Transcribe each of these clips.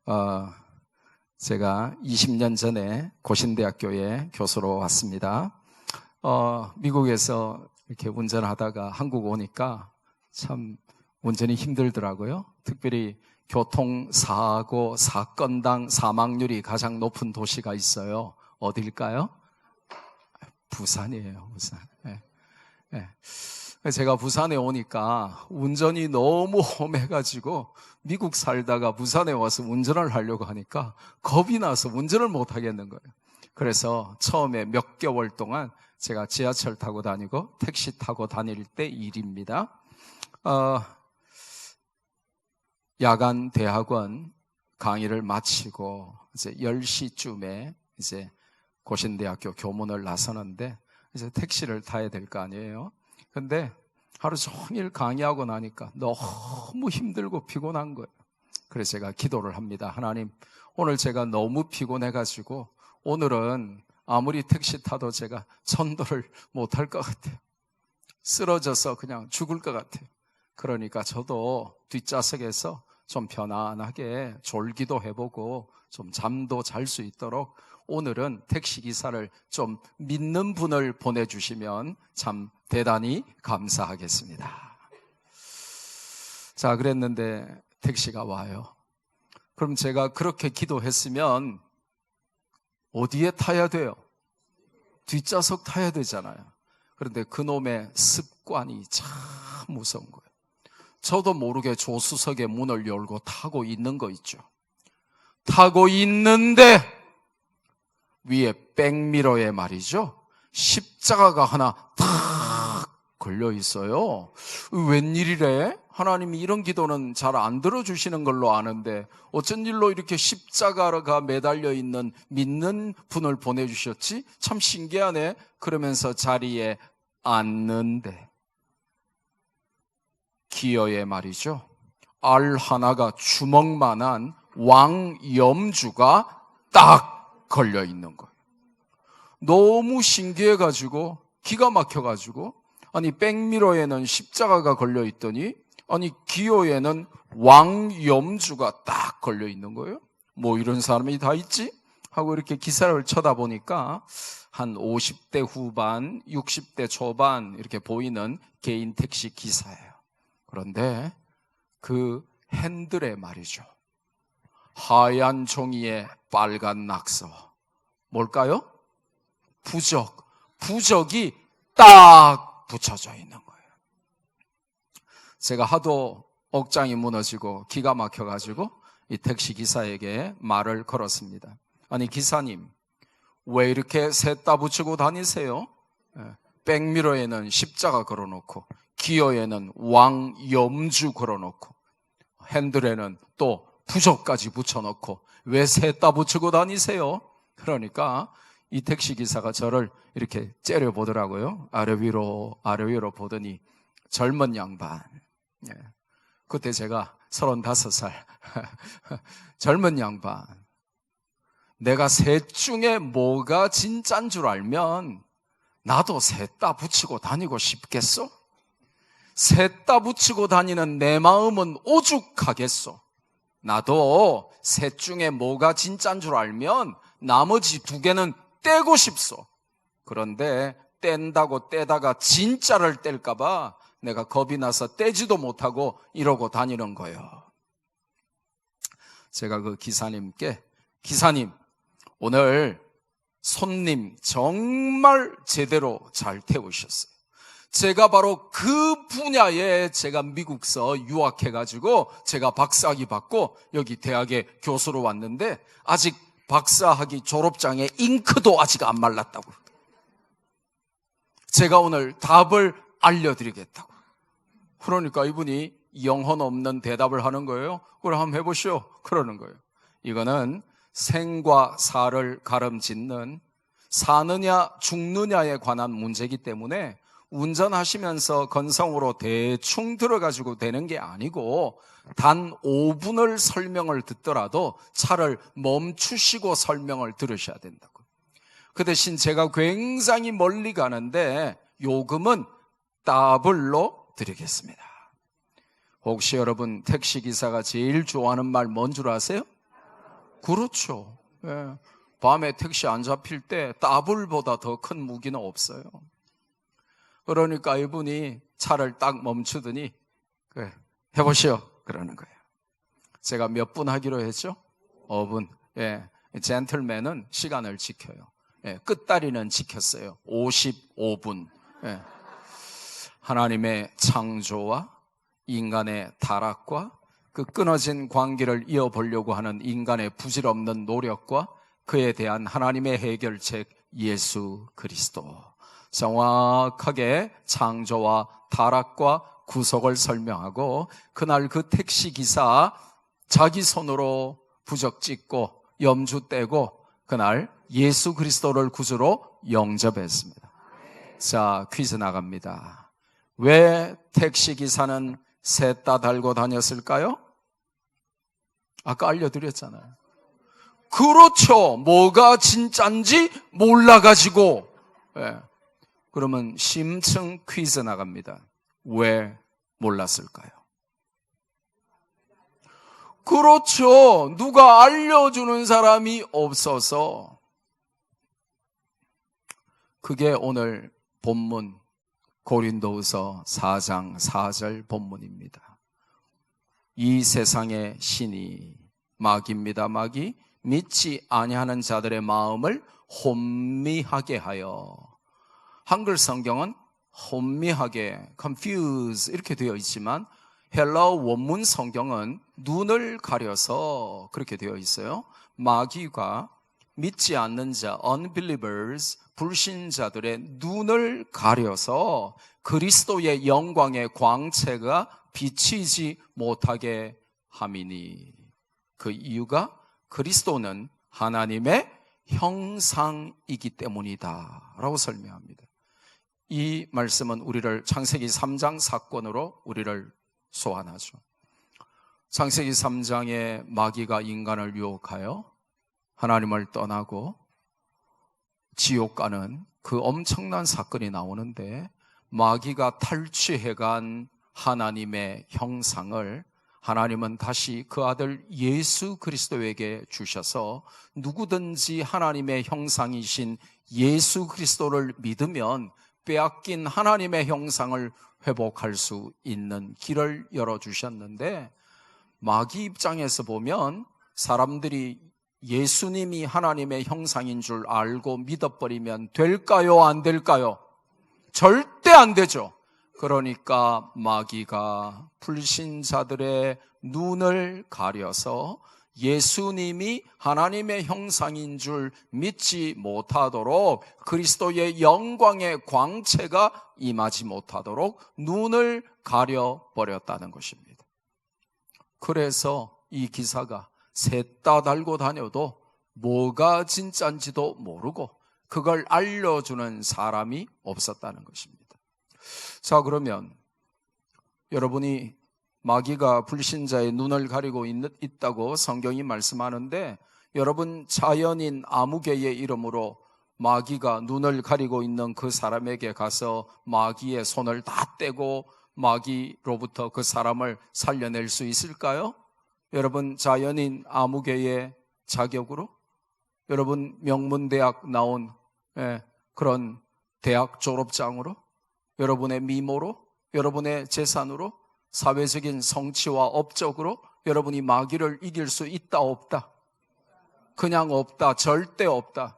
어, 제가 20년 전에 고신대학교에 교수로 왔습니다. 미국에서 이렇게 운전하다가 한국 오니까 참 운전이 힘들더라고요. 특별히 교통사고 사건당 사망률이 가장 높은 도시가 있어요. 어딜까요? 부산이에요, 부산. 네. 제가 부산에 오니까 운전이 너무 험해가지고 미국 살다가 부산에 와서 운전을 하려고 하니까 겁이 나서 운전을 못 하겠는 거예요. 그래서 처음에 몇 개월 동안 제가 지하철 타고 다니고 택시 타고 다닐 때 일입니다. 야간 대학원 강의를 마치고 이제 10시쯤에 이제 고신대학교 교문을 나서는데 이제 택시를 타야 될 거 아니에요. 근데 하루 종일 강의하고 나니까 너무 힘들고 피곤한 거예요. 그래서 제가 기도를 합니다. 하나님, 오늘 제가 너무 피곤해가지고 오늘은 아무리 택시 타도 제가 전도를 못할 것 같아요. 쓰러져서 그냥 죽을 것 같아요. 그러니까 저도 뒷좌석에서 좀 편안하게 졸기도 해보고 좀 잠도 잘 수 있도록 오늘은 택시기사를 좀 믿는 분을 보내주시면 참 대단히 감사하겠습니다. 자, 그랬는데 택시가 와요. 그럼 제가 그렇게 기도했으면 어디에 타야 돼요? 뒷좌석 타야 되잖아요. 그런데 그놈의 습관이 참 무서운 거예요. 저도 모르게 조수석의 문을 열고 타고 있는 거 있죠. 타고 있는데 위에 백미러에 말이죠, 십자가가 하나 탁 걸려 있어요. 웬일이래? 하나님이 이런 기도는 잘 안 들어주시는 걸로 아는데 어쩐 일로 이렇게 십자가가 매달려 있는 믿는 분을 보내주셨지? 참 신기하네. 그러면서 자리에 앉는데 기어에 말이죠, 알 하나가 주먹만한 왕염주가 딱 걸려 있는 거예요. 너무 신기해가지고 기가 막혀가지고, 아니 백미러에는 십자가가 걸려 있더니 아니 기어에는 왕염주가 딱 걸려 있는 거예요. 뭐 이런 사람이 다 있지? 하고 이렇게 기사를 쳐다보니까 한 50대 후반, 60대 초반 이렇게 보이는 개인 택시 기사예요. 그런데 그 핸들에 말이죠, 하얀 종이에 빨간 낙서, 뭘까요? 부적이 딱 붙여져 있는 거예요. 제가 하도 억장이 무너지고 기가 막혀가지고 이 택시 기사에게 말을 걸었습니다. 아니 기사님, 왜 이렇게 셋 다 붙이고 다니세요? 백미러에는 십자가 걸어놓고 기어에는 왕염주 걸어놓고 핸들에는 또 부적까지 붙여놓고 왜 셋 다 붙이고 다니세요? 그러니까 이 택시기사가 저를 이렇게 째려보더라고요. 아래 위로 보더니 젊은 양반. 그때 제가 35살. 젊은 양반. 내가 셋 중에 뭐가 진짠 줄 알면 나도 셋 다 붙이고 다니고 싶겠소? 셋 다 붙이고 다니는 내 마음은 오죽하겠소? 나도 셋 중에 뭐가 진짠 줄 알면 나머지 2개는 떼고 싶소. 그런데 뗀다고 떼다가 진짜를 뗄까봐 내가 겁이 나서 떼지도 못하고 이러고 다니는 거예요. 제가 그 기사님께, 기사님, 오늘 손님 정말 제대로 잘 태우셨어요. 제가 바로 그 분야에 제가 미국서 유학해가지고 제가 박사학위 받고 여기 대학에 교수로 왔는데 아직 박사학위 졸업장에 잉크도 아직 안 말랐다고. 제가 오늘 답을 알려드리겠다고. 그러니까 이분이 영혼 없는 대답을 하는 거예요. 그럼 한번 해보시오. 그러는 거예요. 이거는 생과 사를 가름짓는 사느냐 죽느냐에 관한 문제이기 때문에 운전하시면서 건성으로 대충 들어가지고 되는 게 아니고 단 5분을 설명을 듣더라도 차를 멈추시고 설명을 들으셔야 된다고. 그 대신 제가 굉장히 멀리 가는데 요금은 더블로 드리겠습니다. 혹시 여러분 택시기사가 제일 좋아하는 말 뭔 줄 아세요? 그렇죠. 예. 밤에 택시 안 잡힐 때 따블보다 더 큰 무기는 없어요. 그러니까 이분이 차를 딱 멈추더니 그래, 해보시오 그러는 거예요. 제가 몇 분 하기로 했죠? 5분. 예. 젠틀맨은 시간을 지켜요. 예. 끝다리는 지켰어요. 55분. 예. 하나님의 창조와 인간의 타락과 그 끊어진 관계를 이어보려고 하는 인간의 부질없는 노력과 그에 대한 하나님의 해결책 예수 그리스도. 정확하게 창조와 타락과 구속을 설명하고 그날 그 택시기사 자기 손으로 부적 찍고 염주 떼고 그날 예수 그리스도를 구주로 영접했습니다. 자, 퀴즈 나갑니다. 왜 택시기사는 셋다 달고 다녔을까요? 아까 알려드렸잖아요. 그렇죠. 뭐가 진짠지 몰라가지고. 예. 그러면 심층 퀴즈 나갑니다. 왜 몰랐을까요? 그렇죠. 누가 알려주는 사람이 없어서. 그게 오늘 본문 고린도후서 4장 4절 본문입니다. 이 세상의 신이 마귀입니다. 마귀 믿지 아니하는 자들의 마음을 혼미하게 하여. 한글 성경은 혼미하게, confuse 이렇게 되어 있지만 헬라어 원문 성경은 눈을 가려서 그렇게 되어 있어요. 마귀가 믿지 않는 자, unbelievers, 불신자들의 눈을 가려서 그리스도의 영광의 광채가 비치지 못하게 함이니. 그 이유가 그리스도는 하나님의 형상이기 때문이다 라고 설명합니다. 이 말씀은 우리를 창세기 3장 사건으로 우리를 소환하죠. 창세기 3장에 마귀가 인간을 유혹하여 하나님을 떠나고 지옥 가는 그 엄청난 사건이 나오는데 마귀가 탈취해간 하나님의 형상을 하나님은 다시 그 아들 예수 그리스도에게 주셔서 누구든지 하나님의 형상이신 예수 그리스도를 믿으면 빼앗긴 하나님의 형상을 회복할 수 있는 길을 열어주셨는데 마귀 입장에서 보면 사람들이 예수님이 하나님의 형상인 줄 알고 믿어버리면 될까요? 안 될까요? 절대 안 되죠. 그러니까 마귀가 불신자들의 눈을 가려서 예수님이 하나님의 형상인 줄 믿지 못하도록 그리스도의 영광의 광채가 임하지 못하도록 눈을 가려버렸다는 것입니다. 그래서 이 기사가 셋 다 달고 다녀도 뭐가 진짜인지도 모르고 그걸 알려주는 사람이 없었다는 것입니다. 자, 그러면 여러분이 마귀가 불신자의 눈을 가리고 있다고 성경이 말씀하는데 여러분 자연인 아무개의 이름으로 마귀가 눈을 가리고 있는 그 사람에게 가서 마귀의 손을 다 떼고 마귀로부터 그 사람을 살려낼 수 있을까요? 여러분 자연인 아무개의 자격으로 여러분 명문대학 나온 그런 대학 졸업장으로 여러분의 미모로 여러분의 재산으로 사회적인 성취와 업적으로 여러분이 마귀를 이길 수 있다 없다? 그냥 없다. 절대 없다.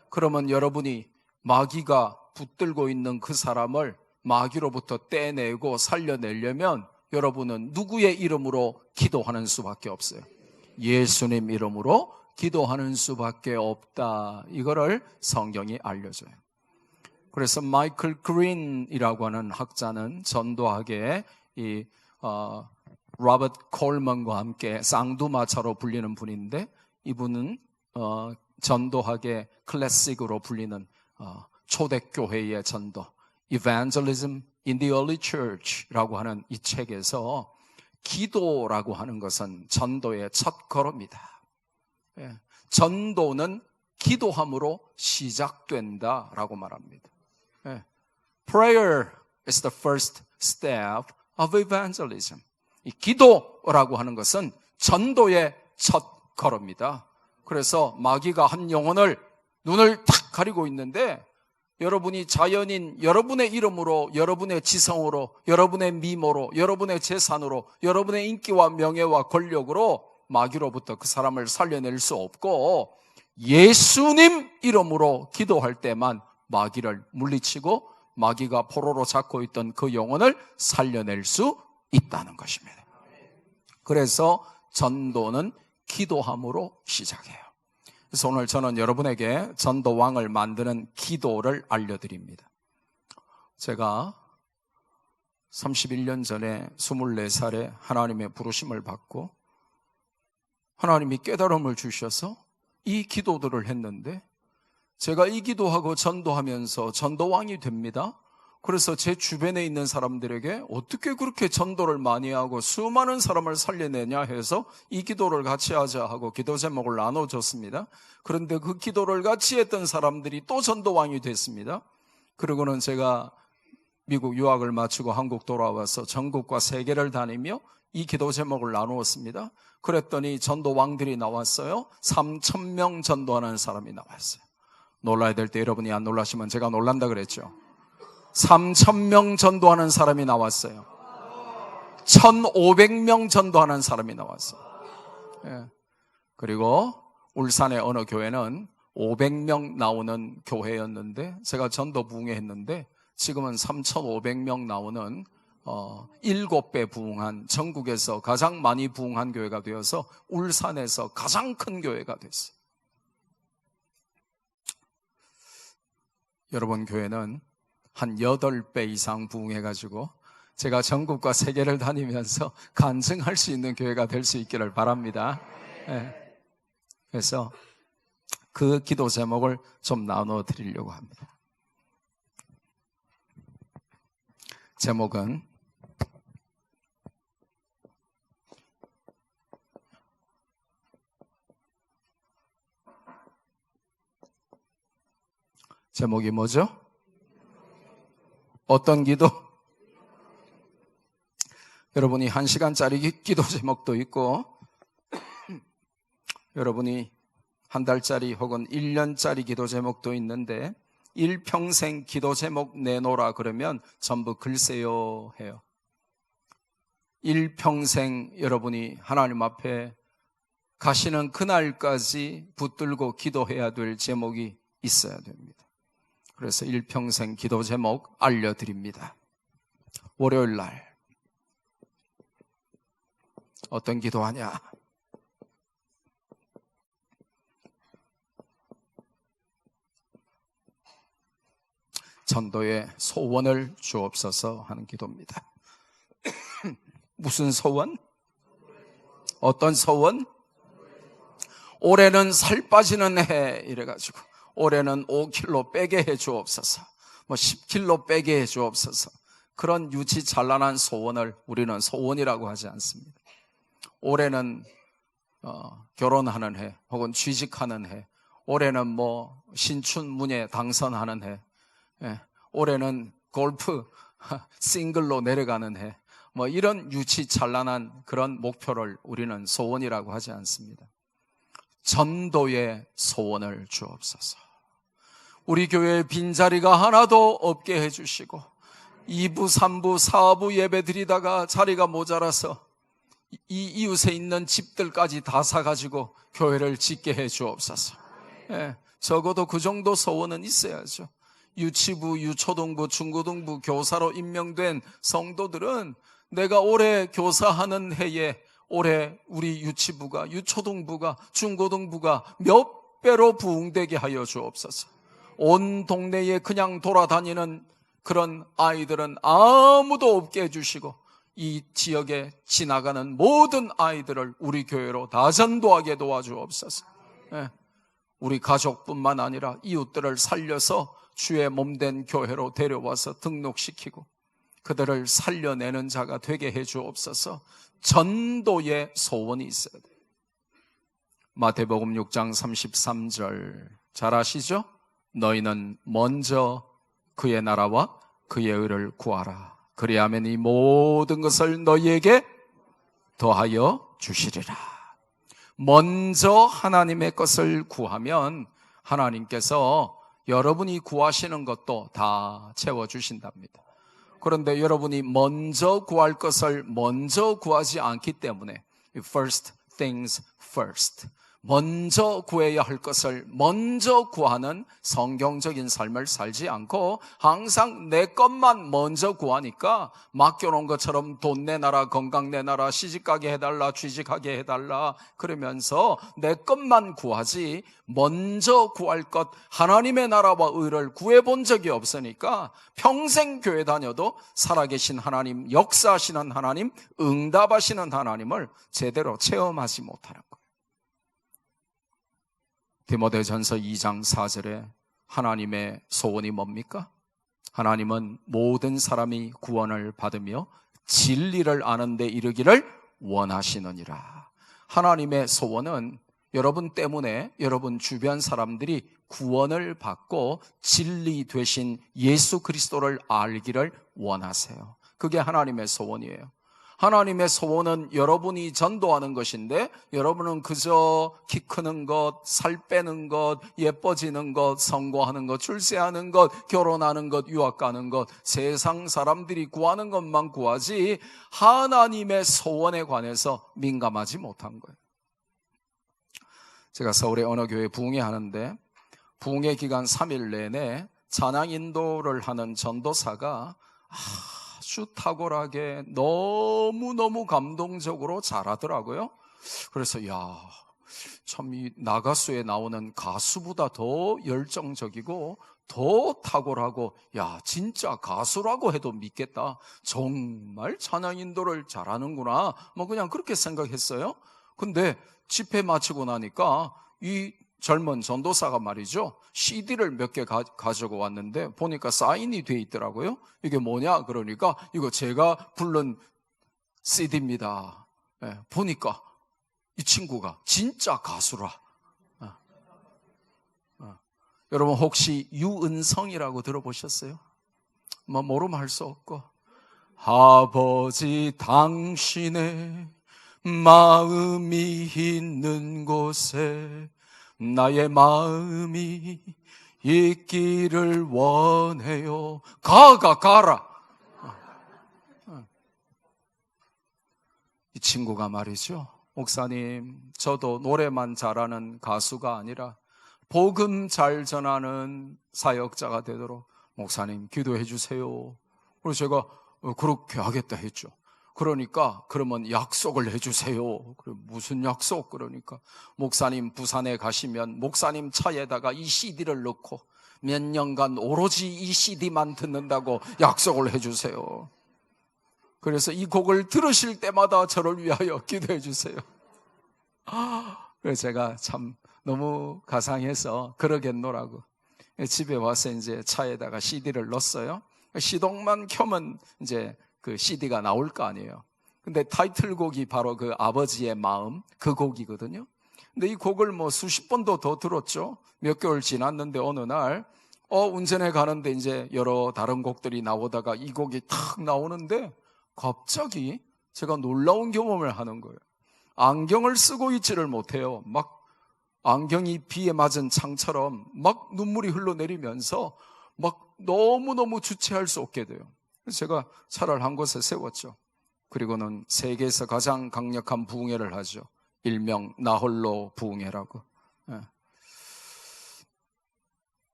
그러면 여러분이 마귀가 붙들고 있는 그 사람을 마귀로부터 떼내고 살려내려면 여러분은 누구의 이름으로 기도하는 수밖에 없어요? 예수님 이름으로 기도하는 수밖에 없다. 이거를 성경이 알려줘요. 그래서 마이클 그린이라고 하는 학자는 전도학의 로버트 콜먼과 함께 쌍두마차로 불리는 분인데 이분은 전도학의 클래식으로 불리는 초대교회의 전도 Evangelism in the Early Church라고 하는 이 책에서 기도라고 하는 것은 전도의 첫 걸음이다. 전도는 기도함으로 시작된다라고 말합니다. Prayer is the first step of evangelism. 이 기도라고 하는 것은 전도의 첫 가릅니다. 그래서 마귀가 한 영혼을 눈을 탁 가리고 있는데, 여러분이 자연인 여러분의 이름으로, 여러분의 지성으로, 여러분의 미모로, 여러분의 재산으로, 여러분의 인기와 명예와 권력으로 마귀로부터 그 사람을 살려낼 수 없고, 예수님 이름으로 기도할 때만 마귀를 물리치고 마귀가 포로로 잡고 있던 그 영혼을 살려낼 수 있다는 것입니다. 그래서 전도는 기도함으로 시작해요. 그래서 오늘 저는 여러분에게 전도왕을 만드는 기도를 알려드립니다. 제가 31년 전에 24살에 하나님의 부르심을 받고 하나님이 깨달음을 주셔서 이 기도들을 했는데, 제가 이 기도하고 전도하면서 전도왕이 됩니다. 그래서 제 주변에 있는 사람들에게 어떻게 그렇게 전도를 많이 하고 수많은 사람을 살려내냐 해서 이 기도를 같이 하자 하고 기도 제목을 나눠줬습니다. 그런데 그 기도를 같이 했던 사람들이 또 전도왕이 됐습니다. 그리고는 제가 미국 유학을 마치고 한국 돌아와서 전국과 세계를 다니며 이 기도 제목을 나누었습니다. 그랬더니 전도왕들이 나왔어요. 3,000명 전도하는 사람이 나왔어요. 놀라야 될 때 여러분이 안 놀라시면 제가 놀란다 그랬죠. 3,000명 전도하는 사람이 나왔어요. 1,500명 전도하는 사람이 나왔어요. 예. 그리고 울산의 어느 교회는 500명 나오는 교회였는데, 제가 전도 부흥회했는데 지금은 3,500명 나오는 7배 부흥한, 전국에서 가장 많이 부흥한 교회가 되어서 울산에서 가장 큰 교회가 됐어요. 여러분 교회는 한 8배 이상 부흥해가지고 제가 전국과 세계를 다니면서 간증할 수 있는 교회가 될 수 있기를 바랍니다. 네. 그래서 그 기도 제목을 좀 나눠 드리려고 합니다. 제목은 제목이 뭐죠? 어떤 기도? 여러분이 1시간짜리 기도 제목도 있고, 여러분이 한 달짜리 혹은 1년짜리 기도 제목도 있는데, 일평생 기도 제목 내놓으라 그러면 전부 글쎄요 해요. 일평생 여러분이 하나님 앞에 가시는 그날까지 붙들고 기도해야 될 제목이 있어야 됩니다. 그래서 일평생 기도 제목 알려드립니다. 월요일 날 어떤 기도하냐? 전도의 소원을 주옵소서 하는 기도입니다. 무슨 소원? 어떤 소원? 올해는 살 빠지는 해 이래가지고 올해는 5kg 빼게 해 주옵소서, 10kg 빼게 해 주옵소서. 그런 유치찬란한 소원을 우리는 소원이라고 하지 않습니다. 올해는 결혼하는 해 혹은 취직하는 해, 올해는 신춘문예 당선하는 해, 올해는 골프 싱글로 내려가는 해, 이런 유치찬란한 그런 목표를 우리는 소원이라고 하지 않습니다. 전도의 소원을 주옵소서. 우리 교회에 빈자리가 하나도 없게 해주시고 2부, 3부, 4부 예배 드리다가 자리가 모자라서 이 이웃에 있는 집들까지 다 사가지고 교회를 짓게 해 주옵소서. 적어도 그 정도 소원은 있어야죠. 유치부, 유초등부, 중고등부 교사로 임명된 성도들은 내가 올해 교사하는 해에 올해 우리 유치부가, 유초등부가, 중고등부가 몇 배로 부흥되게 하여 주옵소서. 온 동네에 그냥 돌아다니는 그런 아이들은 아무도 없게 해주시고 이 지역에 지나가는 모든 아이들을 우리 교회로 다 전도하게 도와주옵소서. 우리 가족뿐만 아니라 이웃들을 살려서 주의 몸된 교회로 데려와서 등록시키고 그들을 살려내는 자가 되게 해 주옵소서. 전도의 소원이 있어야 돼요. 마태복음 6장 33절 잘 아시죠? 너희는 먼저 그의 나라와 그의 의를 구하라. 그리하면 이 모든 것을 너희에게 더하여 주시리라. 먼저 하나님의 것을 구하면 하나님께서 여러분이 구하시는 것도 다 채워주신답니다. 그런데 여러분이 먼저 구할 것을 먼저 구하지 않기 때문에 first things first, 먼저 구해야 할 것을 먼저 구하는 성경적인 삶을 살지 않고 항상 내 것만 먼저 구하니까 맡겨놓은 것처럼 돈 내놔라, 건강 내놔라, 시집가게 해달라, 취직하게 해달라 그러면서 내 것만 구하지 먼저 구할 것 하나님의 나라와 의를 구해본 적이 없으니까 평생 교회 다녀도 살아계신 하나님, 역사하시는 하나님, 응답하시는 하나님을 제대로 체험하지 못하는 거예요. 디모데전서 2장 4절에 하나님의 소원이 뭡니까? 하나님은 모든 사람이 구원을 받으며 진리를 아는 데 이르기를 원하시느니라. 하나님의 소원은 여러분 때문에 여러분 주변 사람들이 구원을 받고 진리 되신 예수 그리스도를 알기를 원하세요. 그게 하나님의 소원이에요. 하나님의 소원은 여러분이 전도하는 것인데 여러분은 그저 키 크는 것, 살 빼는 것, 예뻐지는 것, 선거하는 것, 출세하는 것, 결혼하는 것, 유학 가는 것, 세상 사람들이 구하는 것만 구하지 하나님의 소원에 관해서 민감하지 못한 거예요. 제가 서울의 어느 교회 부흥회 하는데 부흥회 기간 3일 내내 찬양 인도를 하는 전도사가 아주 탁월하게 너무너무 감동적으로 잘하더라고요. 그래서 참 이 나가수에 나오는 가수보다 더 열정적이고 더 탁월하고 진짜 가수라고 해도 믿겠다. 정말 찬양 인도를 잘하는구나. 그냥 그렇게 생각했어요. 근데 집회 마치고 나니까 이 젊은 전도사가 말이죠, CD를 몇 개 가지고 왔는데 보니까 사인이 돼 있더라고요. 이게 뭐냐 그러니까 이거 제가 부른 CD입니다. 보니까 이 친구가 진짜 가수라. 여러분 혹시 유은성이라고 들어보셨어요? 모르면 할 수 없고, 아버지 당신의 마음이 있는 곳에 나의 마음이 있기를 원해요. 가라. 이 친구가 말이죠, 목사님, 저도 노래만 잘하는 가수가 아니라 복음 잘 전하는 사역자가 되도록 목사님 기도해 주세요. 그래서 제가 그렇게 하겠다 했죠. 그러니까 그러면 약속을 해주세요. 무슨 약속? 그러니까 목사님 부산에 가시면 목사님 차에다가 이 CD를 넣고 몇 년간 오로지 이 CD만 듣는다고 약속을 해주세요. 그래서 이 곡을 들으실 때마다 저를 위하여 기도해 주세요. 그래서 제가 참 너무 가상해서 그러겠노라고 집에 와서 이제 차에다가 CD를 넣었어요. 시동만 켜면 이제 그 CD가 나올 거 아니에요. 근데 타이틀곡이 바로 그 아버지의 마음, 그 곡이거든요. 근데 이 곡을 수십 번도 더 들었죠. 몇 개월 지났는데 어느 날 운전해 가는데 이제 여러 다른 곡들이 나오다가 이 곡이 탁 나오는데 갑자기 제가 놀라운 경험을 하는 거예요. 안경을 쓰고 있지를 못해요. 막 안경이 비에 맞은 창처럼 막 눈물이 흘러내리면서 막 너무너무 주체할 수 없게 돼요. 그래서 제가 차를 한 곳에 세웠죠. 그리고는 세계에서 가장 강력한 부흥회를 하죠. 일명 나홀로 부흥회라고.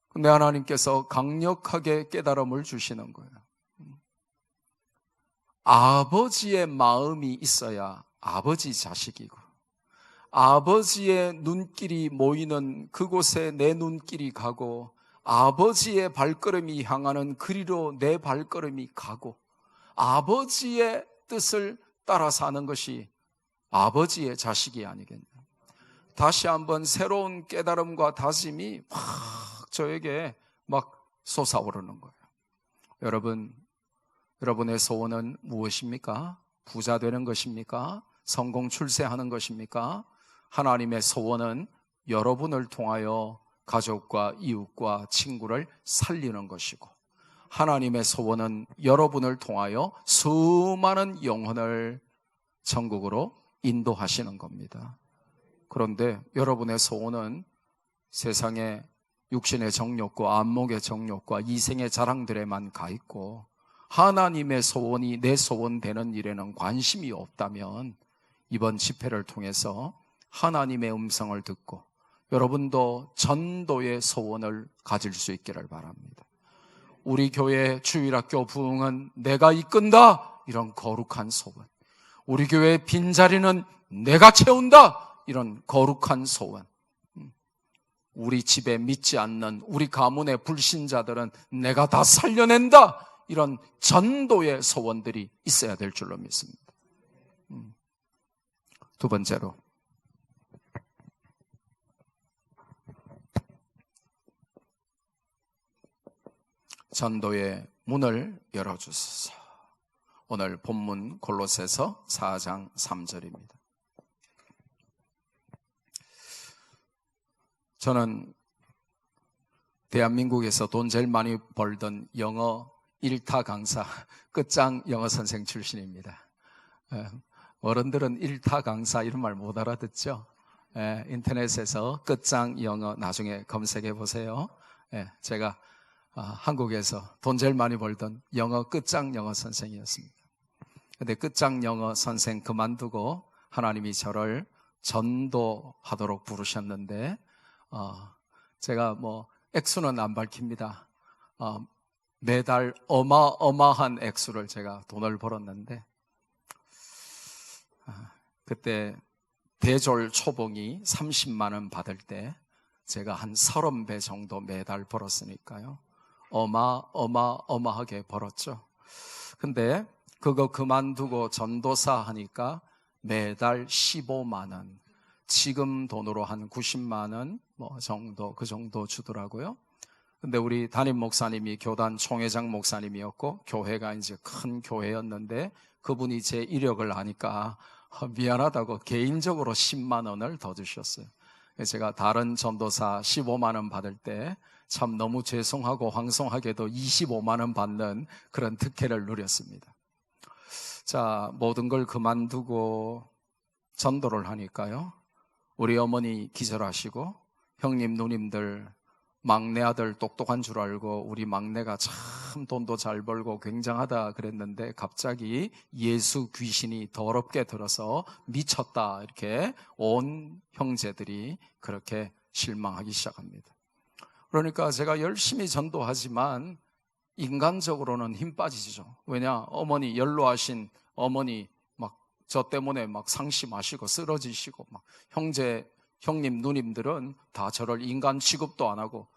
근데 하나님께서 강력하게 깨달음을 주시는 거예요. 아버지의 마음이 있어야 아버지 자식이고, 아버지의 눈길이 모이는 그곳에 내 눈길이 가고, 아버지의 발걸음이 향하는 그리로 내 발걸음이 가고, 아버지의 뜻을 따라 사는 것이 아버지의 자식이 아니겠냐. 다시 한번 새로운 깨달음과 다짐이 막 저에게 막 솟아오르는 거예요. 여러분의 소원은 무엇입니까? 부자 되는 것입니까? 성공 출세하는 것입니까? 하나님의 소원은 여러분을 통하여 가족과 이웃과 친구를 살리는 것이고, 하나님의 소원은 여러분을 통하여 수많은 영혼을 천국으로 인도하시는 겁니다. 그런데 여러분의 소원은 세상의 육신의 정욕과 안목의 정욕과 이생의 자랑들에만 가 있고 하나님의 소원이 내 소원 되는 일에는 관심이 없다면 이번 집회를 통해서 하나님의 음성을 듣고 여러분도 전도의 소원을 가질 수 있기를 바랍니다. 우리 교회 주일학교 부흥은 내가 이끈다, 이런 거룩한 소원. 우리 교회의 빈자리는 내가 채운다, 이런 거룩한 소원. 우리 집에 믿지 않는 우리 가문의 불신자들은 내가 다 살려낸다, 이런 전도의 소원들이 있어야 될 줄로 믿습니다. 두 번째로, 전도의 문을 열어주소서. 오늘 본문 골로새서 4장 3절입니다. 저는 대한민국에서 돈 제일 많이 벌던 영어 1타 강사, 끝장 영어 선생 출신입니다. 어른들은 1타 강사 이런 말 못 알아듣죠? 인터넷에서 끝장 영어 나중에 검색해 보세요. 제가 한국에서 돈 제일 많이 벌던 영어 끝장 영어 선생이었습니다. 근데 끝장 영어 선생 그만두고 하나님이 저를 전도하도록 부르셨는데 제가 액수는 안 밝힙니다. 매달 어마어마한 액수를 제가 돈을 벌었는데 그때 대졸 초봉이 30만 원 받을 때 제가 한 30배 정도 매달 벌었으니까요. 어마어마하게 벌었죠. 근데 그거 그만두고 전도사 하니까 매달 15만 원, 지금 돈으로 한 90만 원 정도, 그 정도 주더라고요. 근데 우리 담임 목사님이 교단 총회장 목사님이었고 교회가 이제 큰 교회였는데 그분이 제 이력을 아니까 미안하다고 개인적으로 10만 원을 더 주셨어요. 제가 다른 전도사 15만 원 받을 때 참 너무 죄송하고 황송하게도 25만 원 받는 그런 특혜를 누렸습니다. 자, 모든 걸 그만두고 전도를 하니까요, 우리 어머니 기절하시고 형님 누님들 막내 아들 똑똑한 줄 알고 우리 막내가 참 돈도 잘 벌고 굉장하다 그랬는데 갑자기 예수 귀신이 더럽게 들어서 미쳤다, 이렇게 온 형제들이 그렇게 실망하기 시작합니다. 그러니까 제가 열심히 전도하지만 인간적으로는 힘 빠지죠. 왜냐, 어머니 연로하신 어머니 막 저 때문에 막 상심하시고 쓰러지시고 막 형님 누님들은 다 저를 인간 취급도 안 하고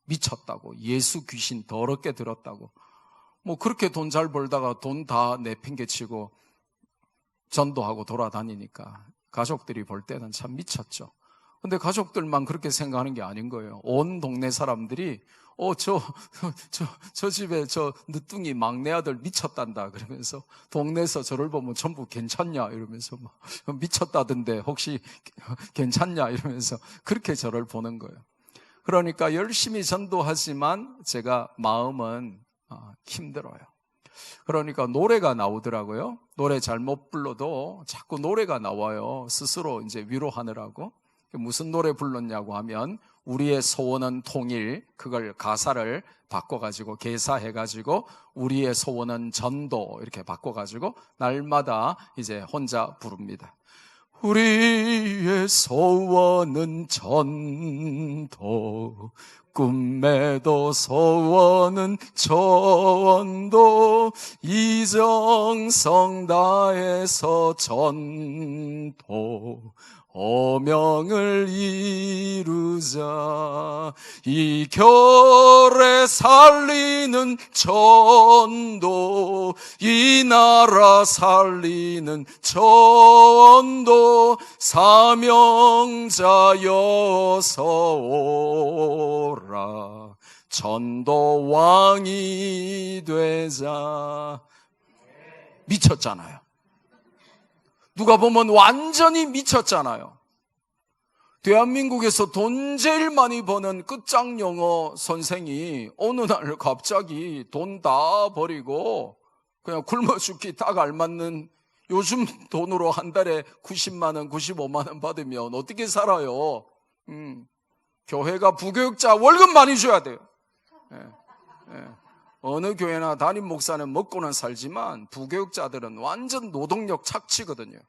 미쳤다고, 예수 귀신 더럽게 들었다고, 그렇게 돈 잘 벌다가 돈 다 내팽개치고 전도하고 돌아다니니까 가족들이 볼 때는 참 미쳤죠. 근데 가족들만 그렇게 생각하는 게 아닌 거예요. 온 동네 사람들이 저 집에 저 늦둥이 막내 아들 미쳤단다 그러면서 동네에서 저를 보면 전부 괜찮냐 이러면서 막 미쳤다던데 혹시 괜찮냐 이러면서 그렇게 저를 보는 거예요. 그러니까 열심히 전도하지만 제가 마음은 힘들어요. 그러니까 노래가 나오더라고요. 노래 잘못 불러도 자꾸 노래가 나와요. 스스로 이제 위로하느라고. 무슨 노래 불렀냐고 하면 우리의 소원은 통일, 그걸 가사를 바꿔가지고 개사해가지고 우리의 소원은 전도 이렇게 바꿔가지고 날마다 이제 혼자 부릅니다. 우리의 소원은 전도, 꿈에도 소원은 전도, 이정성 다해서 전도, 어명을 이루자. 이 결에 살리는 전도, 이 나라 살리는 전도, 사명자여서 오라. 전도 왕이 되자. 미쳤잖아요. 누가 보면 완전히 미쳤잖아요. 대한민국에서 돈 제일 많이 버는 끝장 영어 선생이 어느 날 갑자기 돈 다 버리고 그냥 굶어 죽기 딱 알맞는 요즘 돈으로 한 달에 90만 원, 95만 원 받으면 어떻게 살아요? 교회가 부교육자 월급 많이 줘야 돼요. 예, 예. 어느 교회나 담임 목사는 먹고는 살지만 부교육자들은 완전 노동력 착취거든요.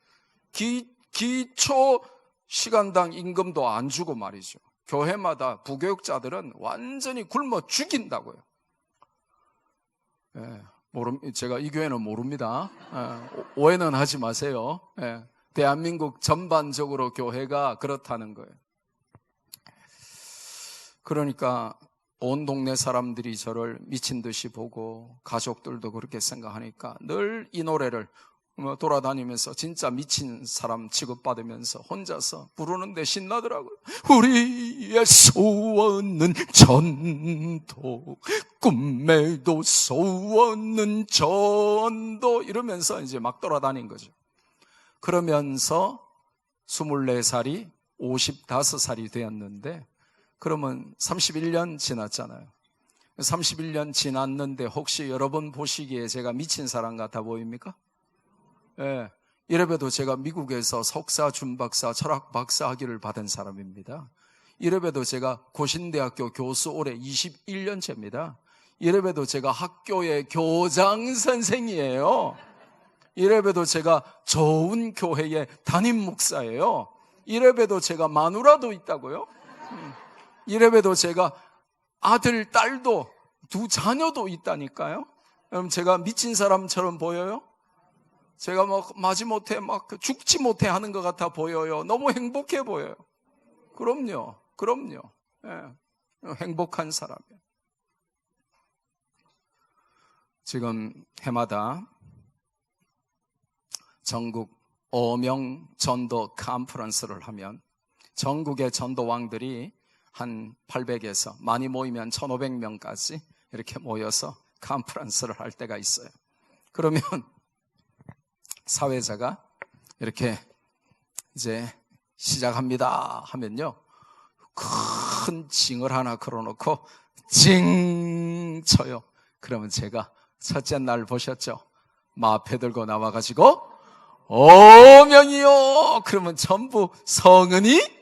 기초 시간당 임금도 안 주고 말이죠. 교회마다 부교육자들은 완전히 굶어 죽인다고요. 예, 제가 이 교회는 모릅니다. 오해는 하지 마세요. 예, 대한민국 전반적으로 교회가 그렇다는 거예요. 그러니까 온 동네 사람들이 저를 미친 듯이 보고 가족들도 그렇게 생각하니까 늘 이 노래를 돌아다니면서 진짜 미친 사람 취급받으면서 혼자서 부르는데 신나더라고요. 우리의 소원은 전도, 꿈에도 소원은 전도, 이러면서 이제 막 돌아다닌 거죠. 그러면서 24살이 55살이 되었는데, 그러면 31년 지났잖아요. 31년 지났는데 혹시 여러분 보시기에 제가 미친 사람 같아 보입니까? 예, 이래봬도 제가 미국에서 석사, 준박사, 철학 박사 학위를 받은 사람입니다. 이래봬도 제가 고신대학교 교수 올해 21년째입니다. 이래봬도 제가 학교의 교장 선생이에요. 이래봬도 제가 좋은 교회의 담임 목사예요. 이래봬도 제가 마누라도 있다고요. 이래봬도 제가 아들, 딸도, 2 자녀도 있다니까요. 그럼 제가 미친 사람처럼 보여요? 제가 마지못해 죽지 못해 하는 것 같아 보여요? 너무 행복해 보여요. 그럼요. 예, 행복한 사람이에요. 지금 해마다 전국 어명 전도 컨퍼런스를 하면 전국의 전도왕들이 한 800에서 많이 모이면 1500명까지 이렇게 모여서 컨퍼런스를 할 때가 있어요. 그러면 사회자가 이렇게 이제 시작합니다 하면요, 큰 징을 하나 걸어놓고 징 쳐요. 그러면 제가 첫째 날 보셨죠? 마패 들고 나와가지고 어명이요, 그러면 전부 성은이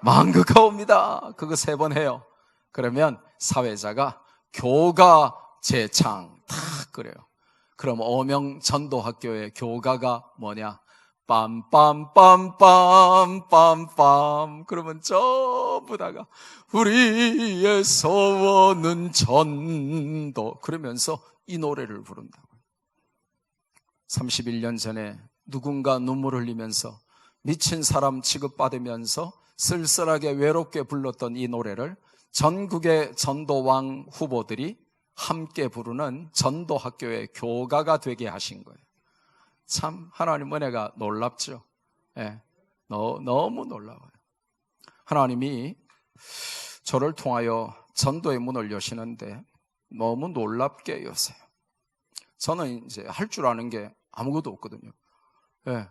만극하 옵니다. 그거 3번 해요. 그러면 사회자가 교가 재창 탁 그래요. 그럼 어명 전도학교의 교가가 뭐냐? 빰빰빰빰빰빰. 그러면 전부 다가 우리의 소원은 전도, 그러면서 이 노래를 부른다고요. 31년 전에 누군가 눈물 흘리면서 미친 사람 취급받으면서 쓸쓸하게 외롭게 불렀던 이 노래를 전국의 전도왕 후보들이 함께 부르는 전도학교의 교가가 되게 하신 거예요. 참 하나님 은혜가 놀랍죠. 예, 너무 놀라워요. 하나님이 저를 통하여 전도의 문을 여시는데 너무 놀랍게 여세요. 저는 이제 할 줄 아는 게 아무것도 없거든요. 예,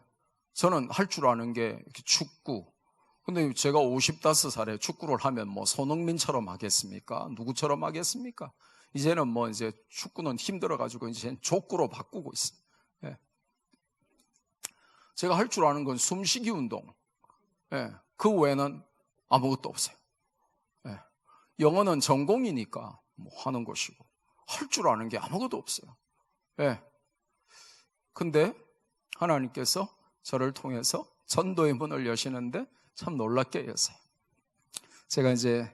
저는 할 줄 아는 게 이렇게 축구. 근데 제가 55살에 축구를 하면 뭐 손흥민처럼 하겠습니까? 누구처럼 하겠습니까? 이제는 뭐 이제 축구는 힘들어가지고 이제 족구로 바꾸고 있어요. 예. 제가 할 줄 아는 건 숨쉬기 운동. 예. 그 외에는 아무것도 없어요. 예. 영어는 전공이니까 뭐 하는 것이고 할 줄 아는 게 아무것도 없어요. 예. 근데 하나님께서 저를 통해서 전도의 문을 여시는데 참 놀랍게 여세요. 제가 이제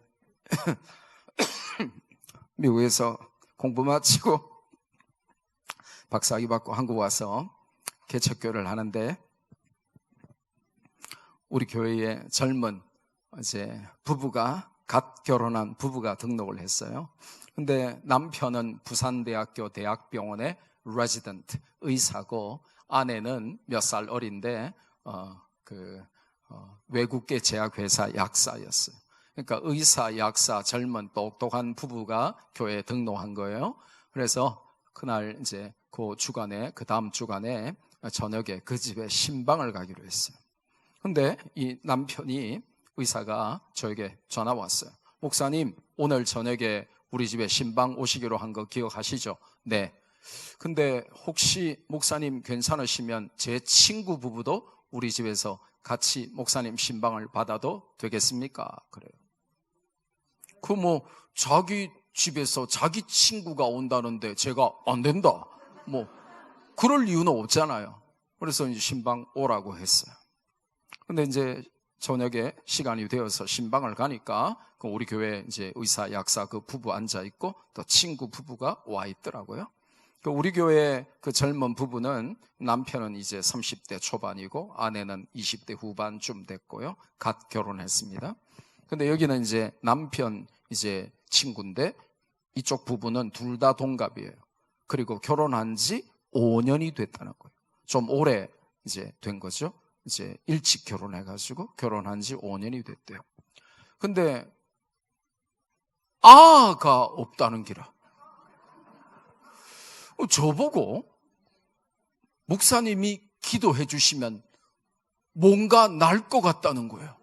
미국에서 공부 마치고 박사학위 받고 한국 와서 개척교회를 하는데, 우리 교회에 젊은 이제 부부가, 갓 결혼한 부부가 등록을 했어요. 근데 남편은 부산대학교 대학병원의 레지던트 의사고, 아내는 몇 살 어린데 외국계 제약회사 약사였어요. 그러니까 의사, 약사, 젊은 똑똑한 부부가 교회에 등록한 거예요. 그래서 그날 이제 그 주간에, 그 다음 주간에 저녁에 그 집에 신방을 가기로 했어요. 근데 이 남편이, 의사가 저에게 전화 왔어요. 목사님, 오늘 저녁에 우리 집에 신방 오시기로 한 거 기억하시죠? 네. 근데 혹시 목사님 괜찮으시면 제 친구 부부도 우리 집에서 같이 목사님 신방을 받아도 되겠습니까? 그래요. 자기 집에서 자기 친구가 온다는데 제가 안 된다. 그럴 이유는 없잖아요. 그래서 이제 신방 오라고 했어요. 근데 이제 저녁에 시간이 되어서 신방을 가니까 우리 교회 이제 의사, 약사 그 부부 앉아 있고 또 친구 부부가 와 있더라고요. 우리 교회 그 젊은 부부는 남편은 이제 30대 초반이고 아내는 20대 후반쯤 됐고요. 갓 결혼했습니다. 근데 여기는 이제 남편 이제 친구인데 이쪽 부부는 둘 다 동갑이에요. 그리고 결혼한 지 5년이 됐다는 거예요. 좀 오래 이제 된 거죠. 이제 일찍 결혼해가지고 결혼한 지 5년이 됐대요. 근데 아가 없다는 기라. 저보고 목사님이 기도해 주시면 뭔가 날 것 같다는 거예요.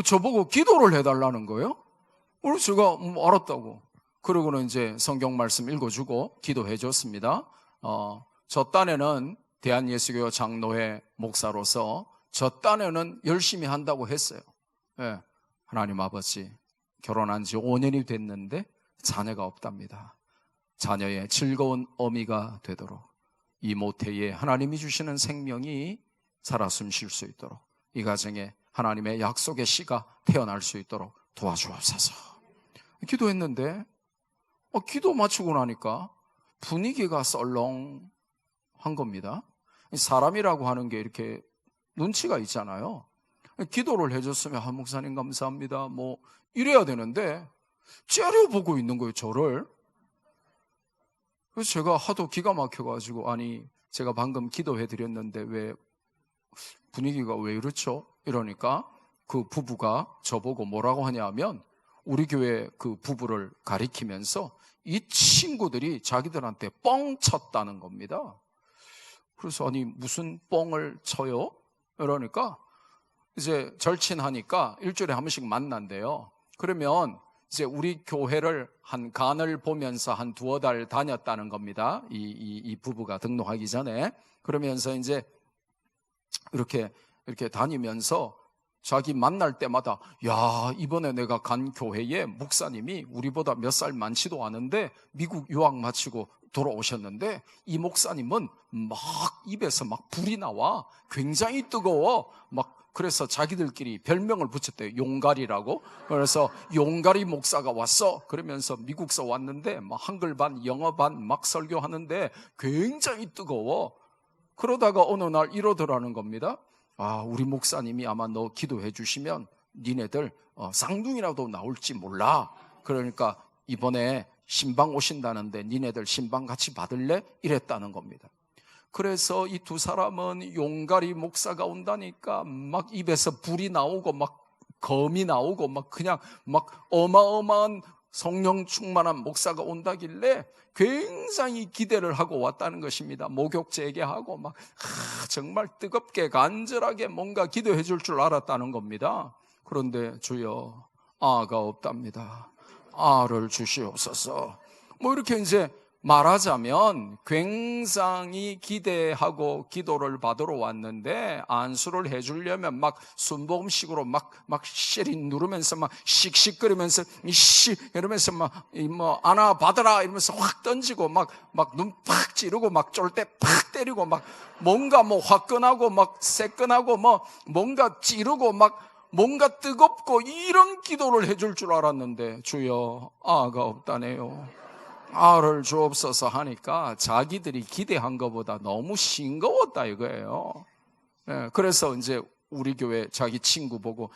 저보고 기도를 해달라는 거예요. 그래서 제가 알았다고. 그러고는 이제 성경 말씀 읽어주고 기도해 줬습니다. 저 딴에는 대한예수교 장로회 목사로서 저 딴에는 열심히 한다고 했어요. 네. 하나님 아버지, 결혼한 지 5년이 됐는데 자녀가 없답니다. 자녀의 즐거운 어미가 되도록 이 모태에 하나님이 주시는 생명이 살아 숨쉴 수 있도록 이 가정에 하나님의 약속의 씨가 태어날 수 있도록 도와주옵소서. 기도했는데 기도 마치고 나니까 분위기가 썰렁한 겁니다. 사람이라고 하는 게 이렇게 눈치가 있잖아요. 기도를 해줬으면 목사님 감사합니다 이래야 되는데 째려보고 있는 거예요, 저를. 그래서 제가 하도 기가 막혀가지고 아니 제가 방금 기도해 드렸는데 왜 분위기가 왜 이렇죠? 이러니까 그 부부가 저보고 뭐라고 하냐면 우리 교회 그 부부를 가리키면서 이 친구들이 자기들한테 뻥 쳤다는 겁니다. 그래서 아니 무슨 뻥을 쳐요? 이러니까 이제 절친하니까 일주일에 한 번씩 만난대요. 그러면 이제 우리 교회를 한 간을 보면서 한 두어 달 다녔다는 겁니다. 이 부부가 등록하기 전에. 그러면서 이제 이렇게 다니면서 자기 만날 때마다 야 이번에 내가 간 교회에 목사님이 우리보다 몇 살 많지도 않은데 미국 유학 마치고 돌아오셨는데 이 목사님은 막 입에서 막 불이 나와 굉장히 뜨거워 그래서 자기들끼리 별명을 붙였대요. 용가리라고. 그래서 용가리 목사가 왔어. 그러면서 미국서 왔는데 막 한글 반 영어 반 막 설교하는데 굉장히 뜨거워. 그러다가 어느 날 이러더라는 겁니다. 우리 목사님이 아마 너 기도해 주시면 니네들 쌍둥이라도 나올지 몰라. 그러니까 이번에 신방 오신다는데 니네들 신방 같이 받을래? 이랬다는 겁니다. 그래서 이 두 사람은 용가리 목사가 온다니까 막 입에서 불이 나오고 막 검이 나오고 그냥 어마어마한 성령 충만한 목사가 온다길래 굉장히 기대를 하고 왔다는 것입니다. 목욕 재개하고 정말 뜨겁게 간절하게 뭔가 기도해 줄 알았다는 겁니다. 그런데 주여 아가 없답니다. 아를 주시옵소서. 이렇게 이제 말하자면 굉장히 기대하고 기도를 받으러 왔는데 안수를 해주려면 순복음식으로 시린 누르면서 씩씩거리면서 이러면서 안아 받아라 이러면서 확 던지고 눈 팍 찌르고 쫄 때 팍 때리고 뭔가 화끈하고 새끈하고 뭔가 찌르고 뭔가 뜨겁고 이런 기도를 해줄 줄 알았는데 주여 아가 없다네요. 아를 주옵소서 하니까 자기들이 기대한 것보다 너무 싱거웠다 이거예요. 그래서 이제 우리 교회 자기 친구 보고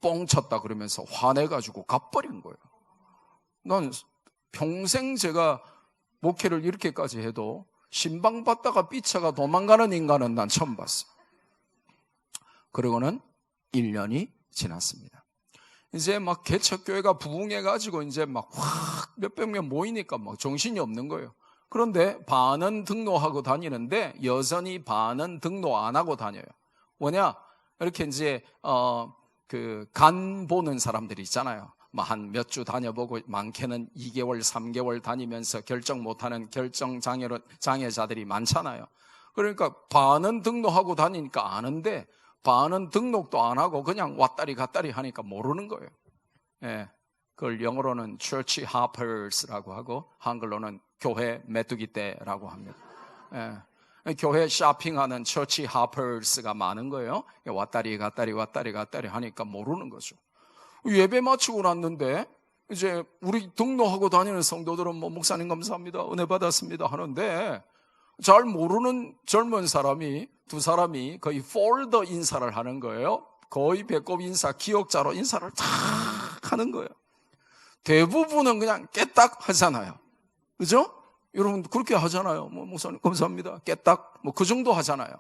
뻥 쳤다 그러면서 화내가지고 가버린 거예요. 난 평생 제가 목회를 이렇게까지 해도 신방 받다가 삐쳐가 도망가는 인간은 난 처음 봤어요. 그러고는 1년이 지났습니다. 이제 개척교회가 부흥해가지고 이제 확 몇백 명 모이니까 정신이 없는 거예요. 그런데 반은 등록하고 다니는데 여전히 반은 등록 안 하고 다녀요. 뭐냐? 이렇게 이제 간 보는 사람들이 있잖아요. 한 몇 주 다녀보고 많게는 2개월, 3개월 다니면서 결정 못하는 장애자들이 많잖아요. 그러니까 반은 등록하고 다니니까 아는데 반은 등록도 안 하고 그냥 왔다리 갔다리 하니까 모르는 거예요. 예, 그걸 영어로는 church hoppers라고 하고 한글로는 교회 메뚜기 떼라고 합니다. 예, 교회 쇼핑하는 church hoppers가 많은 거예요. 왔다리 갔다리 하니까 모르는 거죠. 예배 마치고 났는데 이제 우리 등록하고 다니는 성도들은 목사님 감사합니다, 은혜 받았습니다 하는데 잘 모르는 젊은 사람이 두 사람이 거의 폴더 인사를 하는 거예요. 거의 배꼽 인사, 기억자로 인사를 탁 하는 거예요. 대부분은 그냥 깨딱 하잖아요. 그죠? 여러분 그렇게 하잖아요. 목사님 감사합니다, 깨딱 그 정도 하잖아요.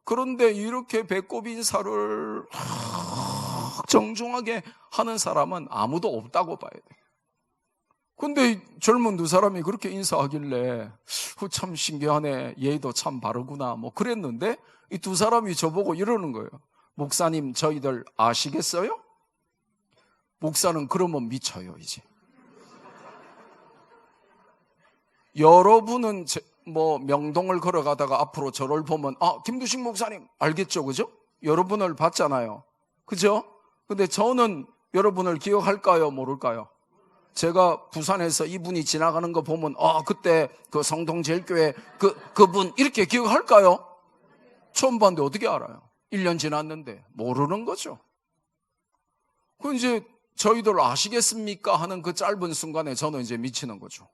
그런데 이렇게 배꼽 인사를 정중하게 하는 사람은 아무도 없다고 봐야 돼요. 근데 젊은 두 사람이 그렇게 인사하길래 참 신기하네, 예의도 참 바르구나 그랬는데 이 두 사람이 저보고 이러는 거예요. 목사님 저희들 아시겠어요? 목사는 그러면 미쳐요. 이제 여러분은 명동을 걸어가다가 앞으로 저를 보면 김두식 목사님 알겠죠? 그죠? 여러분을 봤잖아요. 그죠? 근데 저는 여러분을 기억할까요? 모를까요? 제가 부산에서 이분이 지나가는 거 보면 그때 그 성동제일교회 그분 이렇게 기억할까요? 처음 봤는데 어떻게 알아요? 1년 지났는데 모르는 거죠. 그 이제 저희들 아시겠습니까? 하는 그 짧은 순간에 저는 이제 미치는 거죠.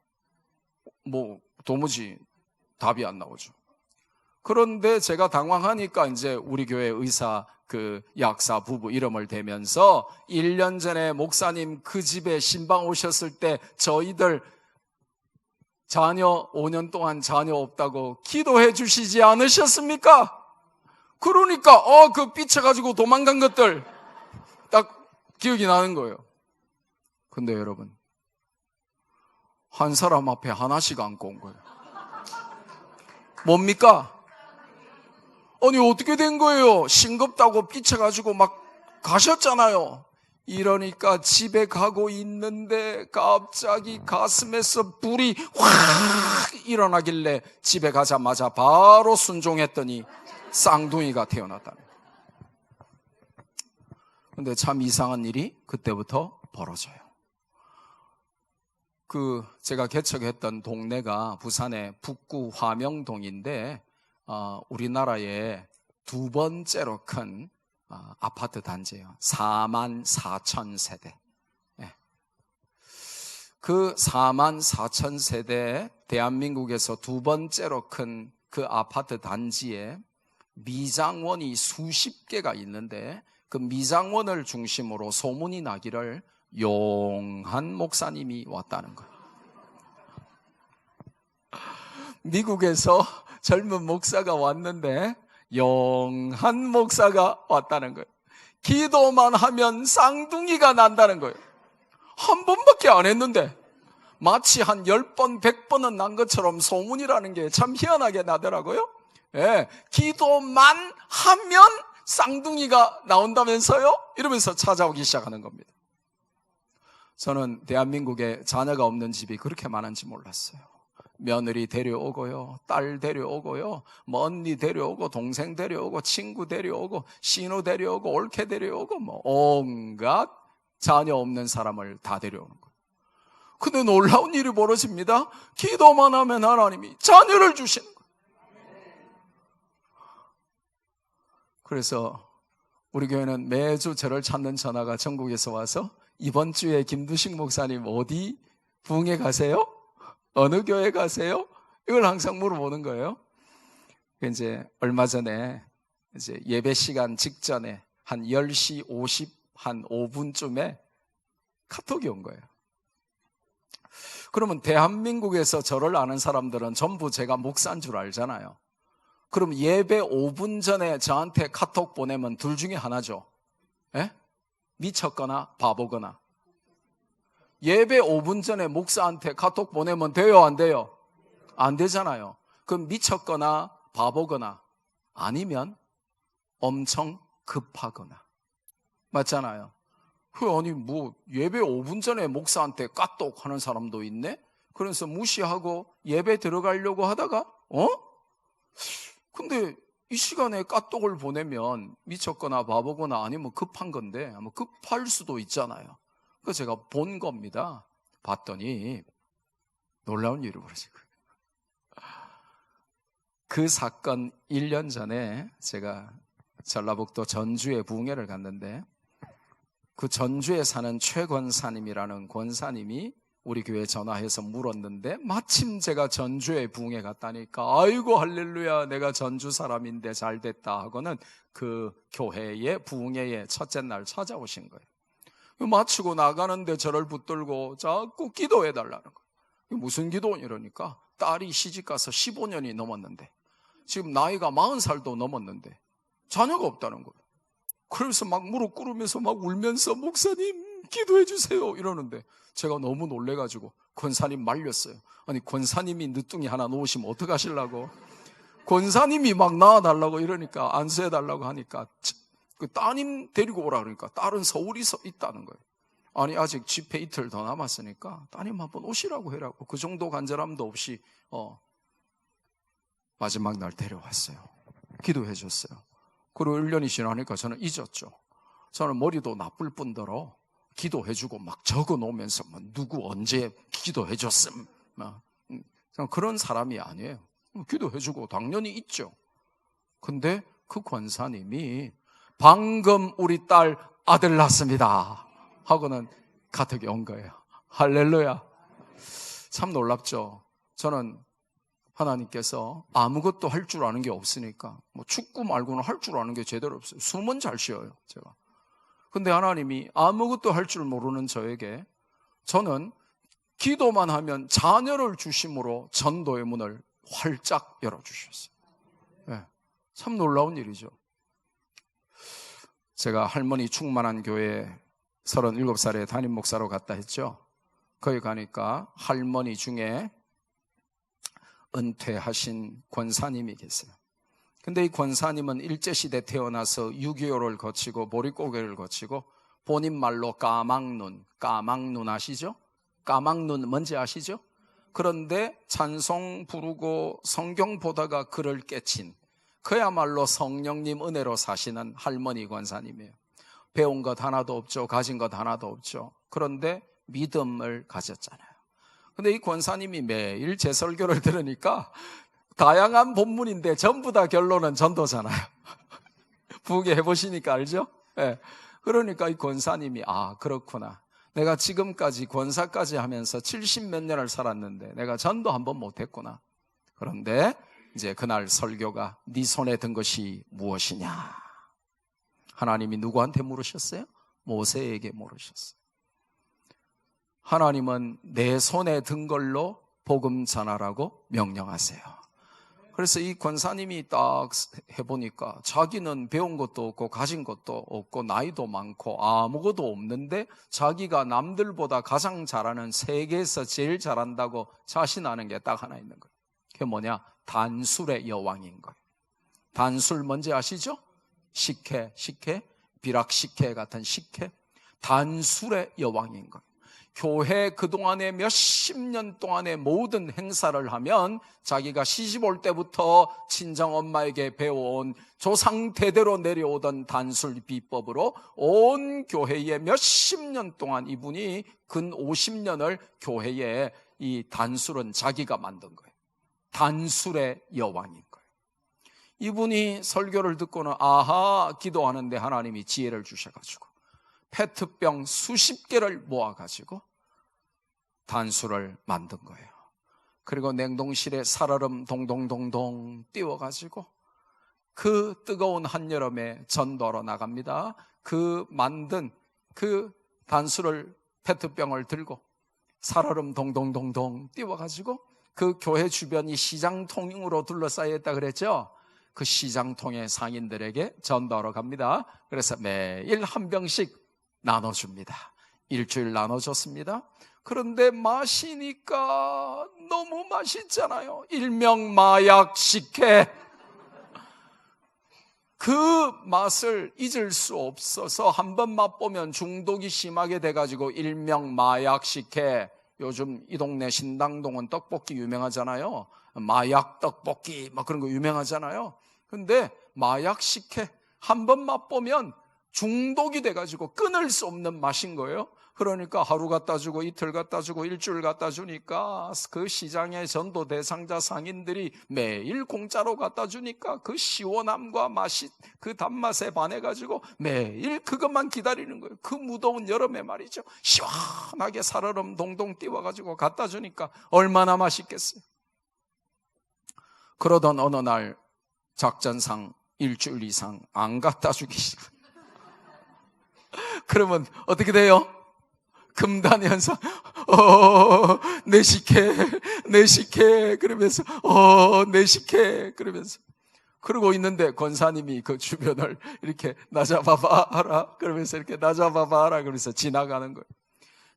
도무지 답이 안 나오죠. 그런데 제가 당황하니까 이제 우리 교회 의사 약사 부부 이름을 대면서 1년 전에 목사님 그 집에 신방 오셨을 때 저희들 자녀 5년 동안 자녀 없다고 기도해 주시지 않으셨습니까? 그러니까 그 삐쳐가지고 도망간 것들 딱 기억이 나는 거예요. 근데 여러분 한 사람 앞에 하나씩 안고 온 거예요. 뭡니까? 아니 어떻게 된 거예요? 싱겁다고 삐쳐가지고 가셨잖아요. 이러니까 집에 가고 있는데 갑자기 가슴에서 불이 확 일어나길래 집에 가자마자 바로 순종했더니 쌍둥이가 태어났다는 거예요. 근데 참 이상한 일이 그때부터 벌어져요. 제가 개척했던 동네가 부산의 북구 화명동인데 우리나라의 두 번째로 큰 아파트 단지예요. 44,000세대. 그 44,000세대 대한민국에서 두 번째로 큰 그 아파트 단지에 미장원이 수십 개가 있는데 그 미장원을 중심으로 소문이 나기를 용한 목사님이 왔다는 거예요. 미국에서 젊은 목사가 왔는데 용한 목사가 왔다는 거예요. 기도만 하면 쌍둥이가 난다는 거예요. 한 번밖에 안 했는데 마치 한 10번, 100번은 난 것처럼 소문이라는 게 참 희한하게 나더라고요. 예, 기도만 하면 쌍둥이가 나온다면서요? 이러면서 찾아오기 시작하는 겁니다. 저는 대한민국에 자녀가 없는 집이 그렇게 많은지 몰랐어요. 며느리 데려오고요, 딸 데려오고요, 언니 데려오고, 동생 데려오고, 친구 데려오고, 신우 데려오고, 올케 데려오고, 온갖 자녀 없는 사람을 다 데려오는 거예요. 근데 놀라운 일이 벌어집니다. 기도만 하면 하나님이 자녀를 주시는 거예요. 그래서 우리 교회는 매주 저를 찾는 전화가 전국에서 와서 이번 주에 김두식 목사님 어디 부흥회 가세요? 어느 교회 가세요? 이걸 항상 물어보는 거예요. 이제 얼마 전에 이제 예배 시간 직전에 한 10시 5분쯤에 카톡이 온 거예요. 그러면 대한민국에서 저를 아는 사람들은 전부 제가 목사인 줄 알잖아요. 그럼 예배 5분 전에 저한테 카톡 보내면 둘 중에 하나죠. 예? 미쳤거나 바보거나. 예배 5분 전에 목사한테 카톡 보내면 돼요, 안 돼요? 안 되잖아요. 그럼 미쳤거나 바보거나 아니면 엄청 급하거나. 맞잖아요. 아니 뭐 예배 5분 전에 목사한테 까똑 하는 사람도 있네? 그래서 무시하고 예배 들어가려고 하다가 근데 이 시간에 까똑을 보내면 미쳤거나 바보거나 아니면 급한 건데 아마 급할 수도 있잖아요. 그래서 제가 본 겁니다. 봤더니 놀라운 일이 벌어진 거예요. 그 사건 1년 전에 제가 전라북도 전주에 부흥회를 갔는데 그 전주에 사는 최 권사님이라는 권사님이 우리 교회에 전화해서 물었는데 마침 제가 전주에 부흥회 갔다니까 아이고 할렐루야 내가 전주 사람인데 잘 됐다 하고는 그 교회에 부흥회에 첫째 날 찾아오신 거예요. 마치고 나가는데 저를 붙들고 자꾸 기도해 달라는 거예요. 무슨 기도? 이러니까 딸이 시집가서 15년이 넘었는데 지금 나이가 40살도 넘었는데 자녀가 없다는 거예요. 그래서 막 무릎 꿇으면서 막 울면서 목사님 기도해 주세요 이러는데 제가 너무 놀래가지고 권사님 말렸어요. 아니 권사님이 늦둥이 하나 놓으시면 어떡하시려고. 권사님이 막 낳아달라고 이러니까 안수해달라고 하니까 그 따님 데리고 오라 그러니까 딸은 서울에 있다는 거예요. 아니 아직 집회 이틀 더 남았으니까 따님 한번 오시라고 해라고. 그 정도 간절함도 없이 마지막 날 데려왔어요. 기도해 줬어요. 그리고 1년이 지나니까 저는 잊었죠. 저는 머리도 나쁠 뿐더러 기도해주고 막 적어놓으면서 뭐 누구 언제 기도해줬음 그런 사람이 아니에요. 기도해주고 당연히 있죠. 근데 그 권사님이 방금 우리 딸 아들 낳습니다 하고는 가택이 온 거예요. 할렐루야. 참 놀랍죠. 저는 하나님께서 아무것도 할 줄 아는 게 없으니까 뭐 축구 말고는 할 줄 아는 게 제대로 없어요. 숨은 잘 쉬어요 제가. 근데 하나님이 아무것도 할 줄 모르는 저에게 저는 기도만 하면 자녀를 주심으로 전도의 문을 활짝 열어주셨어요. 네, 참 놀라운 일이죠. 제가 할머니 충만한 교회에 37살에 담임 목사로 갔다 했죠. 거기 가니까 할머니 중에 은퇴하신 권사님이 계세요. 근데 이 권사님은 일제시대 태어나서 6.25를 거치고 보릿고개를 거치고 본인 말로 까막눈 아시죠? 까막눈 뭔지 아시죠? 그런데 찬송 부르고 성경 보다가 글을 깨친 그야말로 성령님 은혜로 사시는 할머니 권사님이에요. 배운 것 하나도 없죠. 가진 것 하나도 없죠. 그런데 믿음을 가졌잖아요. 근데 이 권사님이 매일 제 설교를 들으니까 다양한 본문인데 전부 다 결론은 전도잖아요. 부흥회 해보시니까 알죠? 네. 그러니까 이 권사님이 그렇구나. 내가 지금까지 권사까지 하면서 70몇 년을 살았는데 내가 전도 한 번 못했구나. 그런데 이제 그날 설교가 네 손에 든 것이 무엇이냐. 하나님이 누구한테 물으셨어요? 모세에게 물으셨어요. 하나님은 내 손에 든 걸로 복음 전하라고 명령하세요. 그래서 이 권사님이 딱 해보니까 자기는 배운 것도 없고 가진 것도 없고 나이도 많고 아무것도 없는데 자기가 남들보다 가장 잘하는 세계에서 제일 잘한다고 자신하는 게 딱 하나 있는 거예요. 그게 뭐냐? 단술의 여왕인 거예요. 단술 뭔지 아시죠? 식혜, 비락식혜 같은 식혜. 단술의 여왕인 거예요. 교회 그동안에 몇십 년 동안의 모든 행사를 하면 자기가 시집 올 때부터 친정엄마에게 배워온 조상 대대로 내려오던 단술 비법으로 온 교회에 몇십 년 동안 이분이 근 50년을 교회에 이 단술은 자기가 만든 거예요. 단술의 여왕인 거예요. 이분이 설교를 듣고는 기도하는데 하나님이 지혜를 주셔가지고 페트병 수십 개를 모아가지고 단술을 만든 거예요. 그리고 냉동실에 살얼음 동동동동 띄워가지고 그 뜨거운 한여름에 전도하러 나갑니다. 그 만든 그 단술을 페트병을 들고 살얼음 동동동동 띄워가지고 그 교회 주변이 시장통으로 둘러싸여 있다 그랬죠. 그 시장통의 상인들에게 전도하러 갑니다. 그래서 매일 한 병씩 나눠줍니다. 일주일 나눠줬습니다. 그런데 마시니까 너무 맛있잖아요. 일명 마약 식혜. 그 맛을 잊을 수 없어서 한 번 맛보면 중독이 심하게 돼가지고 일명 마약 식혜. 요즘 이 동네 신당동은 떡볶이 유명하잖아요. 마약 떡볶이 막 그런 거 유명하잖아요. 근데 마약 식혜 한 번 맛보면 중독이 돼가지고 끊을 수 없는 맛인 거예요. 그러니까 하루 갖다 주고 이틀 갖다 주고 일주일 갖다 주니까 그 시장의 전도 대상자 상인들이 매일 공짜로 갖다 주니까 그 시원함과 맛이 그 단맛에 반해가지고 매일 그것만 기다리는 거예요. 그 무더운 여름에 말이죠. 시원하게 살얼음 동동 띄워가지고 갖다 주니까 얼마나 맛있겠어요. 그러던 어느 날 작전상 일주일 이상 안 갖다 주기 시작. 그러면 어떻게 돼요? 금단 현상. 내 식혜 그러면서 내 식혜 그러면서 그러고 있는데 권사님이 그 주변을 이렇게 나 잡아봐라 그러면서 이렇게 나 잡아봐라 그러면서 지나가는 거예요.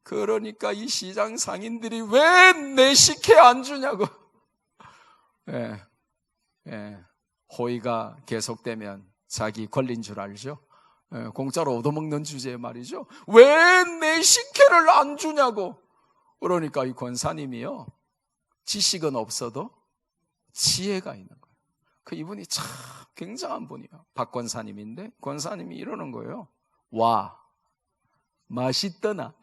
그러니까 이 시장 상인들이 왜 내 식혜 안 주냐고. 호의가 계속되면 자기 권리인 줄 알죠? 공짜로 얻어먹는 주제에 말이죠. 왜 내 식혜를 안 주냐고. 그러니까 이 권사님이요, 지식은 없어도 지혜가 있는 거예요. 그 이분이 참 굉장한 분이에요. 박 권사님인데 권사님이 이러는 거예요. 와, 맛있더나.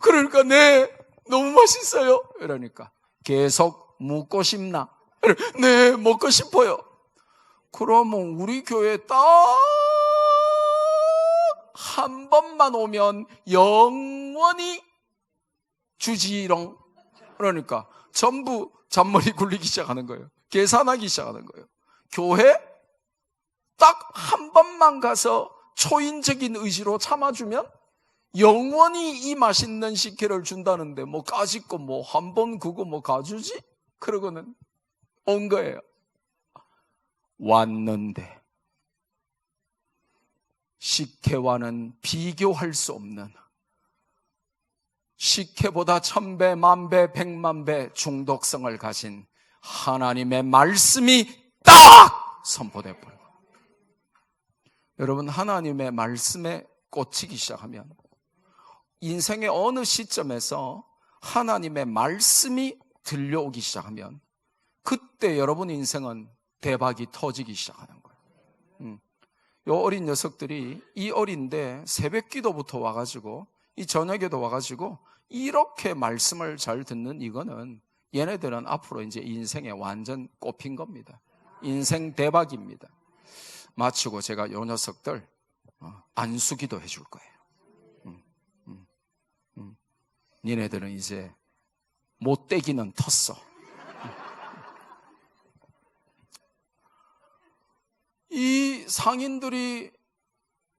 그러니까 네, 너무 맛있어요. 그러니까 계속 묻고 싶나? 네, 먹고 싶어요. 그러면 우리 교회 딱 한 번만 오면 영원히 주지롱. 그러니까 전부 잔머리 굴리기 시작하는 거예요. 계산하기 시작하는 거예요. 교회 딱 한 번만 가서 초인적인 의지로 참아주면 영원히 이 맛있는 식혜를 준다는데 뭐 까짓거 뭐 한 번 그거 뭐 가주지? 그러고는 온 거예요. 왔는데 식혜와는 비교할 수 없는, 식혜보다 1000배, 10,000배, 10,000,000배 중독성을 가진 하나님의 말씀이 딱 선포돼 버려요. 여러분, 하나님의 말씀에 꽂히기 시작하면 인생의 어느 시점에서 하나님의 말씀이 들려오기 시작하면 그때 여러분 인생은 대박이 터지기 시작하는 거예요. 요 어린 녀석들이 이 어린데 새벽 기도부터 와가지고 이 저녁에도 와가지고 이렇게 말씀을 잘 듣는 이거는 얘네들은 앞으로 이제 인생에 완전 꼽힌 겁니다. 인생 대박입니다. 마치고 제가 요 녀석들 안수기도 해줄 거예요. 니네들은 이제 못되기는 텄어. 이 상인들이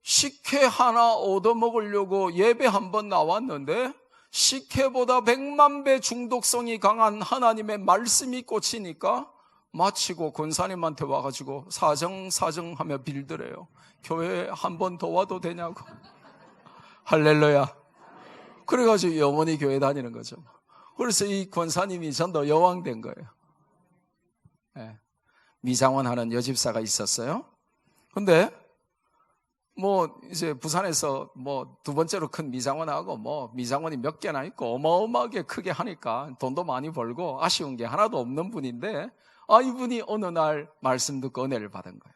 식혜 하나 얻어먹으려고 예배 한번 나왔는데 식혜보다 100,000,000배 중독성이 강한 하나님의 말씀이 꽂히니까 마치고 권사님한테 와가지고 사정하며 빌더래요. 교회에 한 번 더 와도 되냐고. 할렐루야. 그래가지고 영원히 교회 다니는 거죠. 그래서 이 권사님이 전도 여왕 된 거예요. 네. 미장원 하는 여집사가 있었어요. 근데 뭐 이제 부산에서 뭐 두 번째로 큰 미장원하고 뭐 미장원이 몇 개나 있고 어마어마하게 크게 하니까 돈도 많이 벌고 아쉬운 게 하나도 없는 분인데 이분이 어느 날 말씀 듣고 은혜를 받은 거예요.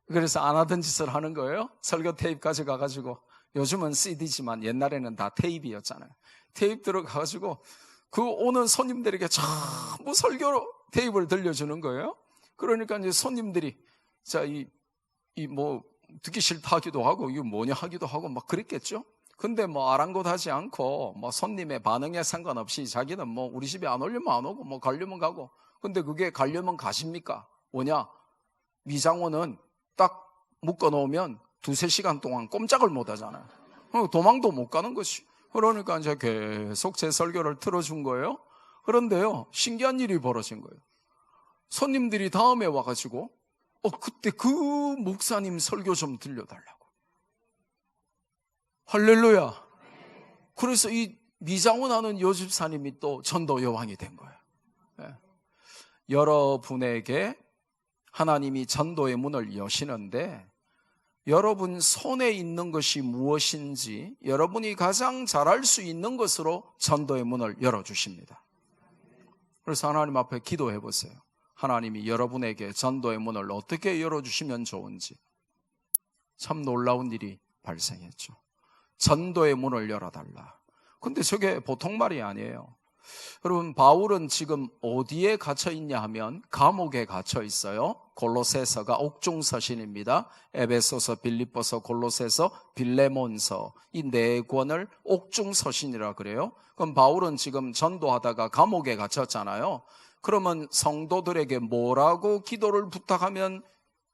그래서 안 하던 짓을 하는 거예요. 설교 테이프 가져가가지고, 요즘은 CD지만 옛날에는 다 테이프였잖아요. 테이프 들어가가지고 그 오는 손님들에게 전부 설교 테이프를 들려주는 거예요. 그러니까 이제 손님들이 뭐 듣기 싫다 하기도 하고 이거 뭐냐 하기도 하고 막 그랬겠죠. 근데 뭐 아랑곳하지 않고 뭐 손님의 반응에 상관없이 자기는 뭐 우리 집에 안 오려면 안 오고 뭐 가려면 가고. 근데 그게 가려면 가십니까? 뭐냐? 미장원은 딱 묶어 놓으면 2-3시간 동안 꼼짝을 못 하잖아요. 도망도 못 가는 것이. 그러니까 이제 계속 제 설교를 틀어준 거예요. 그런데요, 신기한 일이 벌어진 거예요. 손님들이 다음에 와가지고 그때 그 목사님 설교 좀 들려달라고. 할렐루야. 그래서 이 미장원 하는 여집사님이 또 전도 여왕이 된 거예요. 네. 여러분에게 하나님이 전도의 문을 여시는데 여러분 손에 있는 것이 무엇인지 여러분이 가장 잘할 수 있는 것으로 전도의 문을 열어주십니다. 그래서 하나님 앞에 기도해 보세요. 하나님이 여러분에게 전도의 문을 어떻게 열어주시면 좋은지. 참 놀라운 일이 발생했죠. 전도의 문을 열어달라. 근데 저게 보통 말이 아니에요. 여러분, 바울은 지금 어디에 갇혀 있냐 하면 감옥에 갇혀 있어요. 골로새서가 옥중서신입니다. 에베소서, 빌립보서, 골로새서, 빌레몬서, 이 네 권을 옥중서신이라 그래요. 그럼 바울은 지금 전도하다가 감옥에 갇혔잖아요. 그러면 성도들에게 뭐라고 기도를 부탁하면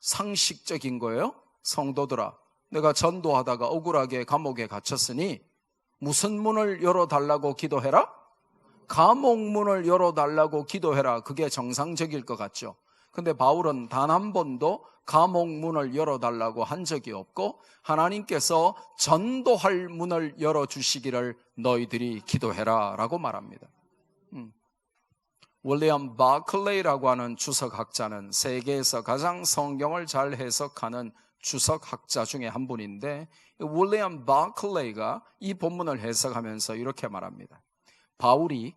상식적인 거예요? 성도들아, 내가 전도하다가 억울하게 감옥에 갇혔으니 무슨 문을 열어달라고 기도해라? 감옥 문을 열어달라고 기도해라. 그게 정상적일 것 같죠. 근데 바울은 단 한 번도 감옥 문을 열어달라고 한 적이 없고 하나님께서 전도할 문을 열어주시기를 너희들이 기도해라 라고 말합니다. 윌리엄 바클레이라고 하는 주석학자는 세계에서 가장 성경을 잘 해석하는 주석학자 중에 한 분인데, 윌리엄 바클레이가 이 본문을 해석하면서 이렇게 말합니다. 바울이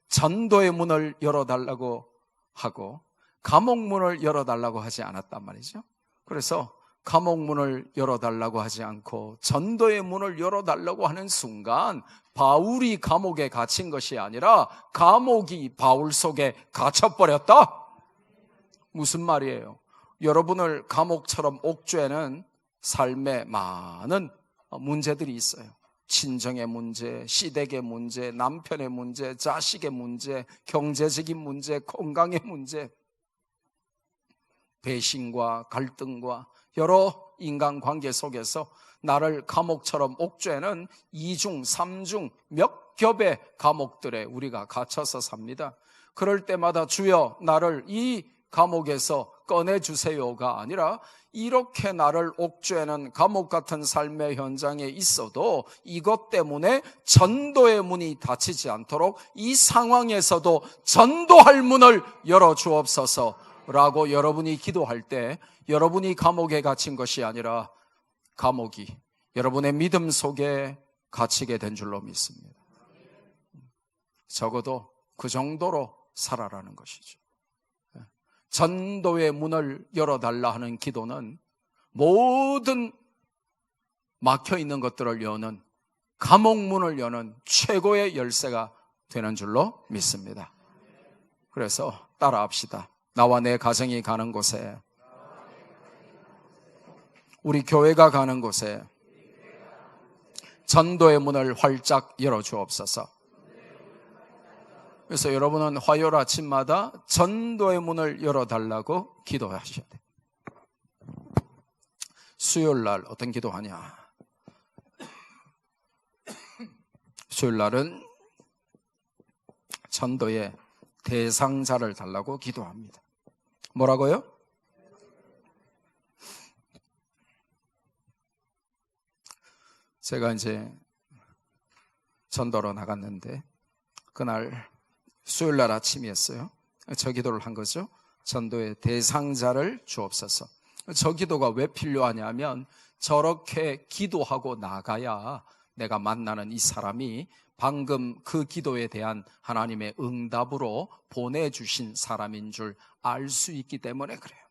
전도의 문을 열어달라고 하고 감옥 문을 열어달라고 하지 않았단 말이죠. 그래서 감옥 문을 열어달라고 하지 않고 전도의 문을 열어달라고 하는 순간 바울이 감옥에 갇힌 것이 아니라 감옥이 바울 속에 갇혀버렸다. 무슨 말이에요? 여러분을 감옥처럼 옥죄는 삶에 많은 문제들이 있어요. 친정의 문제, 시댁의 문제, 남편의 문제, 자식의 문제, 경제적인 문제, 건강의 문제, 배신과 갈등과 여러 인간관계 속에서 나를 감옥처럼 옥죄는 2중, 3중 몇 겹의 감옥들에 우리가 갇혀서 삽니다. 그럴 때마다 주여 나를 이 감옥에서 꺼내주세요가 아니라 이렇게 나를 옥죄는 감옥 같은 삶의 현장에 있어도 이것 때문에 전도의 문이 닫히지 않도록 이 상황에서도 전도할 문을 열어주옵소서라고 여러분이 기도할 때 여러분이 감옥에 갇힌 것이 아니라 감옥이 여러분의 믿음 속에 갇히게 된 줄로 믿습니다. 적어도 그 정도로 살아라는 것이죠. 전도의 문을 열어달라 하는 기도는 모든 막혀있는 것들을 여는 감옥 문을 여는 최고의 열쇠가 되는 줄로 믿습니다. 그래서 따라합시다. 나와 내 가정이 가는 곳에, 우리 교회가 가는 곳에 전도의 문을 활짝 열어주옵소서. 그래서 여러분은 화요일 아침마다 전도의 문을 열어달라고 기도하셔야 돼요. 수요일 날 어떤 기도하냐? 수요일 날은 전도의 대상자를 달라고 기도합니다. 뭐라고요? 제가 이제 전도로 나갔는데 그날 수요일 날 아침이었어요. 저 기도를 한 거죠. 전도의 대상자를 주옵소서. 저 기도가 왜 필요하냐면 저렇게 기도하고 나가야 내가 만나는 이 사람이 방금 그 기도에 대한 하나님의 응답으로 보내주신 사람인 줄 알 수 있기 때문에 그래요.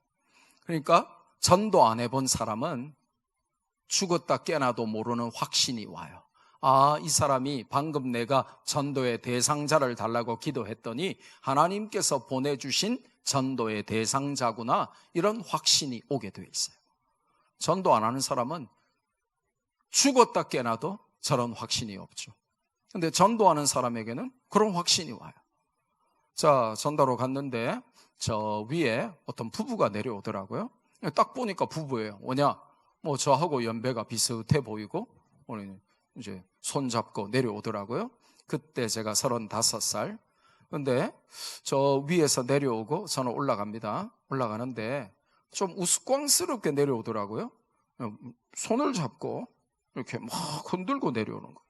그러니까 전도 안 해본 사람은 죽었다 깨나도 모르는 확신이 와요. 아, 이 사람이 방금 내가 전도의 대상자를 달라고 기도했더니 하나님께서 보내주신 전도의 대상자구나, 이런 확신이 오게 돼 있어요. 전도 안 하는 사람은 죽었다 깨나도 저런 확신이 없죠. 근데 전도하는 사람에게는 그런 확신이 와요. 자, 전도로 갔는데 저 위에 어떤 부부가 내려오더라고요. 딱 보니까 부부예요. 뭐냐? 뭐 저하고 연배가 비슷해 보이고 오늘 이제 손잡고 내려오더라고요. 그때 제가 35살. 근데 저 위에서 내려오고 저는 올라갑니다. 올라가는데 좀 우스꽝스럽게 내려오더라고요. 손을 잡고 이렇게 막 흔들고 내려오는 거예요.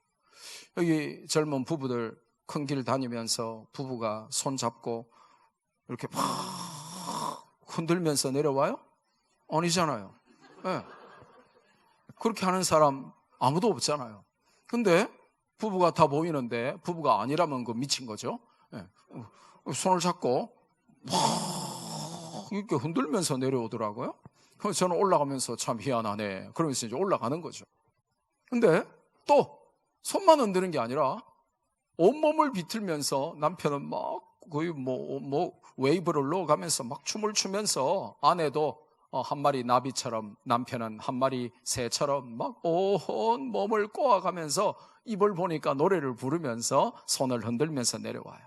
여기 젊은 부부들 큰 길 다니면서 부부가 손 잡고 이렇게 막 흔들면서 내려와요? 아니잖아요. 네. 그렇게 하는 사람 아무도 없잖아요. 근데 부부가 다 보이는데 부부가 아니라면 그 미친 거죠. 네. 손을 잡고 막 이렇게 흔들면서 내려오더라고요. 그래서 저는 올라가면서 참 희한하네. 그러면서 이제 올라가는 거죠. 근데 또 손만 흔드는 게 아니라 온몸을 비틀면서 남편은 막 거의 뭐 웨이브를 넣어가면서 막 춤을 추면서 아내도 한 마리 나비처럼 남편은 한 마리 새처럼 막 온 몸을 꼬아가면서 입을 보니까 노래를 부르면서 손을 흔들면서 내려와요.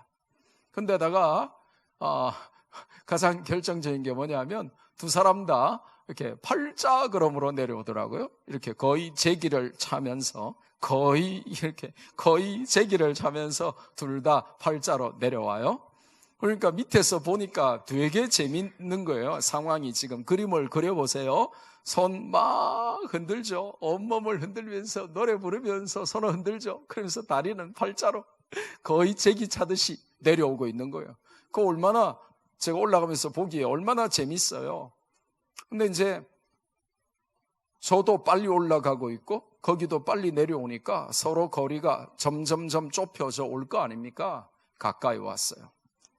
근데다가 가장 결정적인 게 뭐냐면 두 사람 다 이렇게 팔자걸음으로 내려오더라고요. 이렇게 거의 제기를 차면서 거의 제기를 차면서 둘 다 팔자로 내려와요. 그러니까 밑에서 보니까 되게 재밌는 거예요. 상황이 지금 그림을 그려보세요. 손 막 흔들죠. 온몸을 흔들면서 노래 부르면서 손을 흔들죠. 그러면서 다리는 팔자로 거의 제기 차듯이 내려오고 있는 거예요. 그 얼마나 제가 올라가면서 보기에 얼마나 재밌어요. 근데 이제 저도 빨리 올라가고 있고 거기도 빨리 내려오니까 서로 거리가 점점점 좁혀져 올 거 아닙니까? 가까이 왔어요.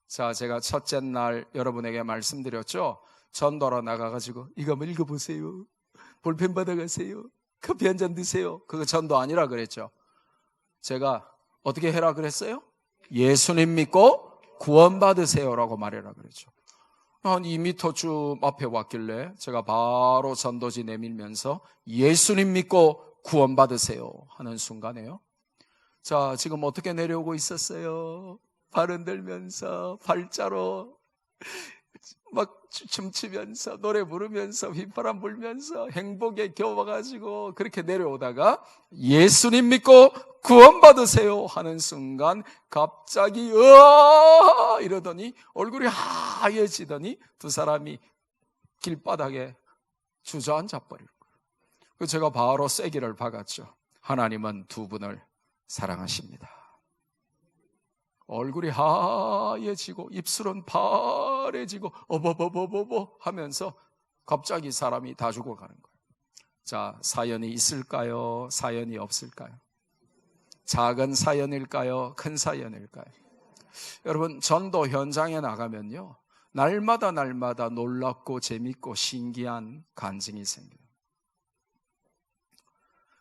자, 제가 첫째 날 여러분에게 말씀드렸죠. 전도로 나가가지고 이거 한번 읽어보세요. 볼펜 받아가세요. 커피 한 잔 드세요. 그거 전도 아니라 그랬죠. 제가 어떻게 해라 그랬어요? 예수님 믿고 구원받으세요라고 말해라 그랬죠. 한 2m 앞에 왔길래 제가 바로 전도지 내밀면서 예수님 믿고 구원받으세요 하는 순간에요. 자, 지금 어떻게 내려오고 있었어요? 발 흔들면서 팔자로 막 춤추면서 노래 부르면서 휘파람 불면서 행복에 겨워가지고 그렇게 내려오다가 예수님 믿고 구원받으세요 하는 순간 갑자기 으아 이러더니 얼굴이 하얘지더니 두 사람이 길바닥에 주저앉아 버릴 거예요. 제가 바로 쐐기를 박았죠. 하나님은 두 분을 사랑하십니다. 얼굴이 하얘지고 입술은 파래지고 어버버버버버 하면서 갑자기 사람이 다 죽어가는 거예요. 자, 사연이 있을까요? 사연이 없을까요? 작은 사연일까요? 큰 사연일까요? 여러분, 전도 현장에 나가면요, 날마다 놀랍고 재밌고 신기한 간증이 생겨요.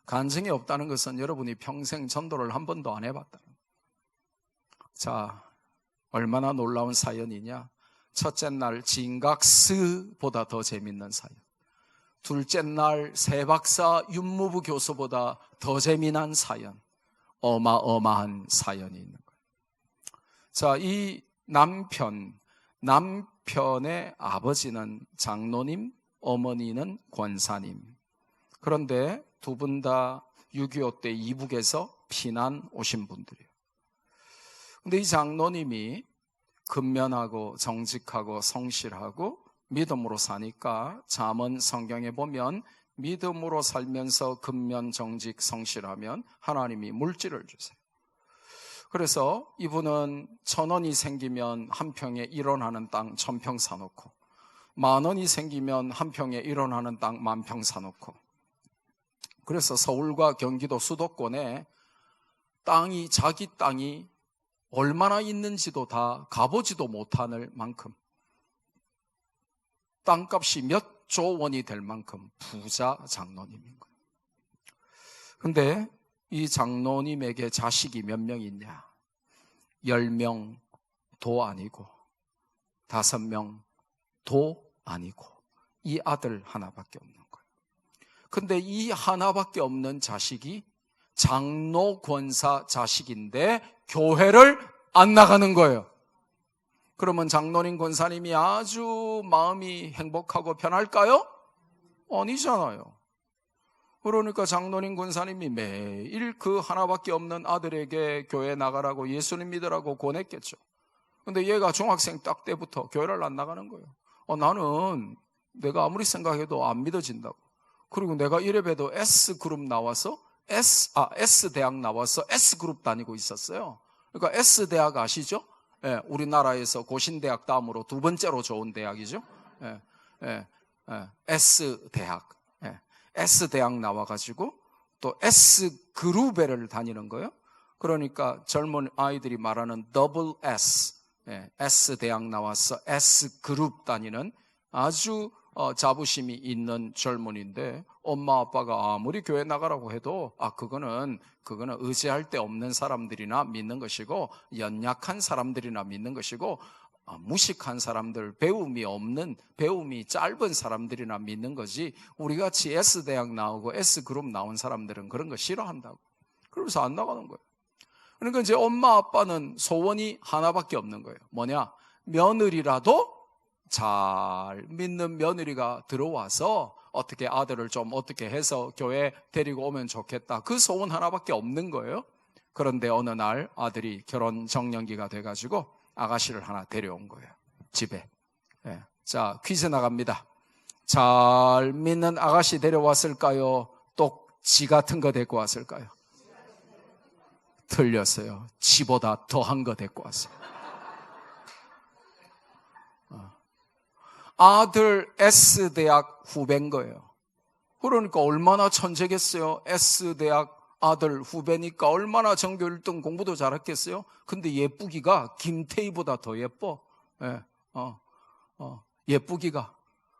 간증이 없다는 것은 여러분이 평생 전도를 한 번도 안 해봤다는 거예요. 자, 얼마나 놀라운 사연이냐? 첫째 날 진각스보다 더 재밌는 사연. 둘째 날 세박사 윤무부 교수보다 더 재미난 사연. 어마어마한 사연이 있는 거예요. 자, 이 남편의 아버지는 장로님, 어머니는 권사님. 그런데 두 분 다 6.25 때 이북에서 피난 오신 분들이에요. 근데 이 장로님이 근면하고 정직하고 성실하고 믿음으로 사니까 잠언 성경에 보면 믿음으로 살면서 근면 정직 성실하면 하나님이 물질을 주세요. 그래서 이분은 1,000원이 생기면 한 평에 1원 하는 땅 1,000평 사놓고 10,000원이 생기면 한 평에 1원 하는 땅 10,000평 사놓고 그래서 서울과 경기도 수도권에 자기 땅이 얼마나 있는지도 다 가보지도 못할 만큼 땅값이 몇 조 원이 될 만큼 부자 장로님인 거예요. 근데 이 장로님에게 자식이 몇 명 있냐? 10명도 아니고 5명도 아니고 이 아들 하나밖에 없는 거예요. 근데 이 하나밖에 없는 자식이 장로 권사 자식인데 교회를 안 나가는 거예요. 그러면 장로님 권사님이 아주 마음이 행복하고 편할까요? 아니잖아요. 그러니까 장로님 권사님이 매일 그 하나밖에 없는 아들에게 교회 나가라고 예수님 믿으라고 권했겠죠. 근데 얘가 중학생 딱 때부터 교회를 안 나가는 거예요. 나는 내가 아무리 생각해도 안 믿어진다고. 그리고 내가 이래봬도 S그룹 나와서 S대학 나와서 S그룹 다니고 있었어요. 그러니까 S대학 아시죠? 예, 우리나라에서 고신대학 다음으로 두 번째로 좋은 대학이죠. 예, 예, 예, S대학. 예, S대학 나와가지고 또 S그룹에를 다니는 거예요. 그러니까 젊은 아이들이 말하는 더블 S, 예, S대학 나와서 S그룹 다니는 아주 자부심이 있는 젊은이인데 엄마 아빠가 아무리 교회 나가라고 해도 그거는 의지할 데 없는 사람들이나 믿는 것이고 연약한 사람들이나 믿는 것이고 무식한 사람들, 배움이 짧은 사람들이나 믿는 거지 우리같이 S대학 나오고 S그룹 나온 사람들은 그런 거 싫어한다고. 그러면서 안 나가는 거예요. 그러니까 이제 엄마 아빠는 소원이 하나밖에 없는 거예요. 뭐냐? 며느리라도 잘 믿는 며느리가 들어와서 어떻게 아들을 좀 어떻게 해서 교회 데리고 오면 좋겠다. 그 소원 하나밖에 없는 거예요. 그런데 어느 날 아들이 결혼 정년기가 돼가지고 아가씨를 하나 데려온 거예요. 집에. 예. 자, 퀴즈 나갑니다. 잘 믿는 아가씨 데려왔을까요? 똑지 같은 거 데리고 왔을까요? 틀렸어요. 지보다 더한 거 데리고 왔어요. 아들 S대학 후배인 거예요. 그러니까 얼마나 천재겠어요. S대학 아들 후배니까 얼마나 전교 1등 공부도 잘했겠어요. 근데 예쁘기가 김태희보다 더 예뻐. 예, 예쁘기가.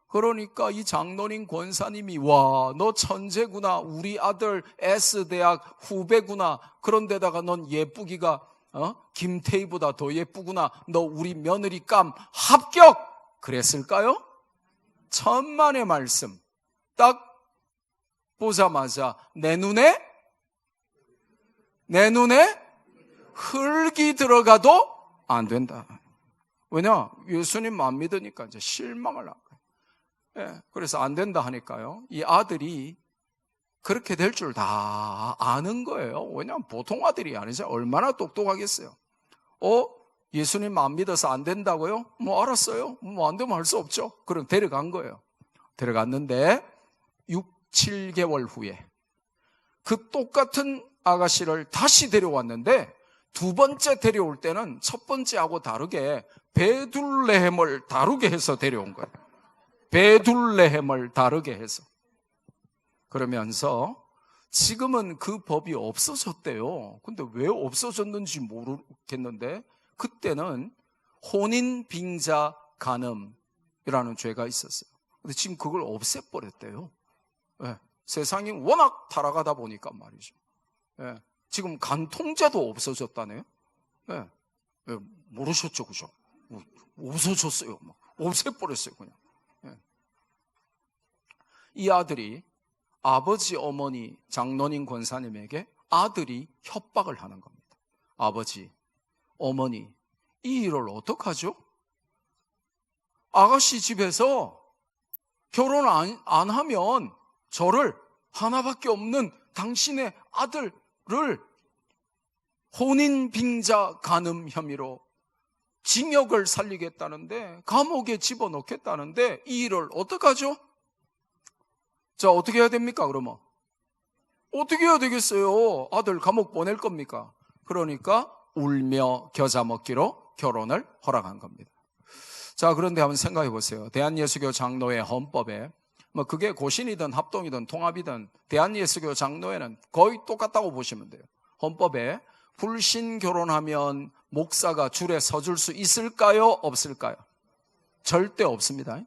그러니까 이 장로님 권사님이 와, 너 천재구나. 우리 아들 S대학 후배구나. 그런데다가 넌 예쁘기가 김태희보다 더 예쁘구나. 너 우리 며느리감 합격! 그랬을까요? 천만의 말씀. 딱 보자마자 내 눈에 흙이 들어가도 안 된다. 왜냐? 예수님 안 믿으니까 이제 실망을 한 거예요. 예, 그래서 안 된다 하니까요. 이 아들이 그렇게 될 줄 다 아는 거예요. 왜냐하면 보통 아들이 아니죠. 얼마나 똑똑하겠어요. 예수님 안 믿어서 안 된다고요? 뭐 알았어요. 뭐 안 되면 할 수 없죠. 그럼 데려간 거예요. 데려갔는데 6, 7개월 후에 그 똑같은 아가씨를 다시 데려왔는데 두 번째 데려올 때는 첫 번째하고 다르게 베들레헴을 다르게 해서 데려온 거예요. 베들레헴을 다르게 해서. 그러면서 지금은 그 법이 없어졌대요. 근데 왜 없어졌는지 모르겠는데 그때는 혼인 빙자 간음이라는 죄가 있었어요. 근데 지금 그걸 없애버렸대요. 네. 세상이 워낙 타락하다 보니까 말이죠. 네. 지금 간통죄도 없어졌다네요. 네. 네. 모르셨죠, 그죠? 없어졌어요. 없애버렸어요, 그냥. 네. 이 아들이 아버지, 어머니, 장로님 권사님에게 아들이 협박을 하는 겁니다. 아버지, 어머니, 이 일을 어떡하죠? 아가씨 집에서 결혼 안 하면 저를 하나밖에 없는 당신의 아들을 혼인 빙자 간음 혐의로 징역을 살리겠다는데 감옥에 집어넣겠다는데 이 일을 어떡하죠? 자, 어떻게 해야 됩니까, 그러면? 어떻게 해야 되겠어요? 아들 감옥 보낼 겁니까? 그러니까 울며 겨자 먹기로 결혼을 허락한 겁니다. 자, 그런데 한번 생각해 보세요. 대한예수교 장로회 헌법에 그게 고신이든 합동이든 통합이든 대한예수교 장로회는 거의 똑같다고 보시면 돼요. 헌법에 불신 결혼하면 목사가 줄에 서줄 수 있을까요? 없을까요? 절대 없습니다.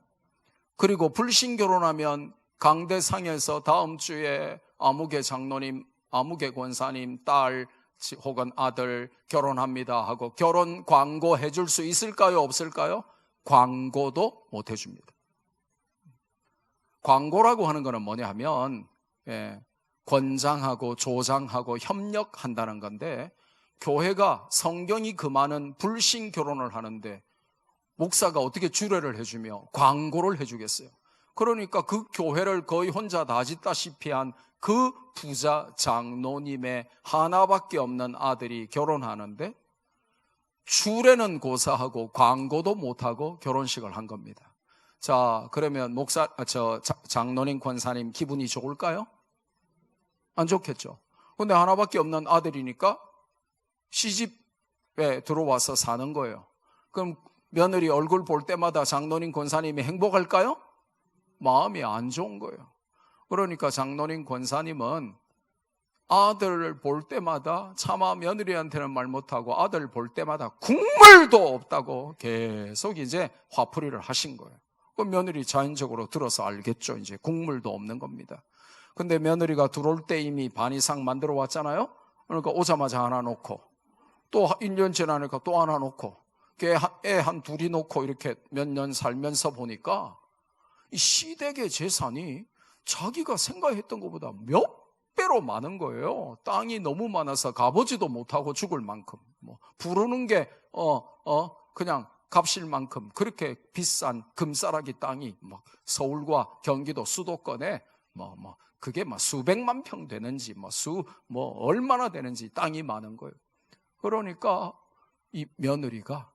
그리고 불신 결혼하면 강대상에서 다음 주에 아무개 장로님, 아무개 권사님 딸 혹은 아들 결혼합니다 하고 결혼 광고 해줄 수 있을까요? 없을까요? 광고도 못 해줍니다. 광고라고 하는 거는 뭐냐 하면 권장하고 조장하고 협력한다는 건데 교회가 성경이 금하는 불신 결혼을 하는데 목사가 어떻게 주례를 해주며 광고를 해주겠어요? 그러니까 그 교회를 거의 혼자 다 짓다시피 한 그 부자 장로님의 하나밖에 없는 아들이 결혼하는데 주례는 고사하고 광고도 못하고 결혼식을 한 겁니다. 자, 그러면 장로님 권사님 기분이 좋을까요? 안 좋겠죠. 근데 하나밖에 없는 아들이니까 시집에 들어와서 사는 거예요. 그럼 며느리 얼굴 볼 때마다 장로님 권사님이 행복할까요? 마음이 안 좋은 거예요. 그러니까 장로님 권사님은 아들을 볼 때마다 차마 며느리한테는 말 못하고 아들 볼 때마다 국물도 없다고 계속 이제 화풀이를 하신 거예요. 그 며느리 자연적으로 들어서 알겠죠. 이제 국물도 없는 겁니다. 근데 며느리가 들어올 때 이미 반 이상 만들어 왔잖아요. 그러니까 오자마자 하나 놓고 또 1년 지나니까 또 하나 놓고 애 한 둘이 놓고 이렇게 몇 년 살면서 보니까 이 시댁의 재산이 자기가 생각했던 것보다 몇 배로 많은 거예요. 땅이 너무 많아서 가보지도 못하고 죽을 만큼, 부르는 게 그냥 값일 만큼 그렇게 비싼 금싸라기 땅이 막 서울과 경기도 수도권에 그게 막 수백만 평 되는지 얼마나 되는지 땅이 많은 거예요. 그러니까 이 며느리가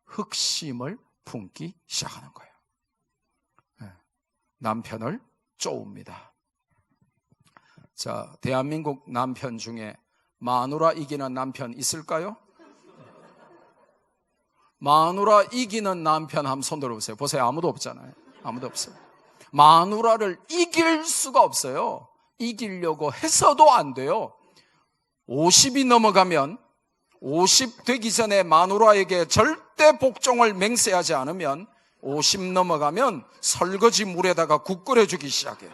흑심을 품기 시작하는 거예요. 남편을 쪼웁니다. 자, 대한민국 남편 중에 마누라 이기는 남편 있을까요? 마누라 이기는 남편 한번 손 들어보세요. 보세요. 아무도 없잖아요. 아무도 없어요. 마누라를 이길 수가 없어요. 이기려고 해서도 안 돼요. 50이 넘어가면 50 되기 전에 마누라에게 절대 복종을 맹세하지 않으면 50 넘어가면 설거지 물에다가 국 끓여주기 시작해요.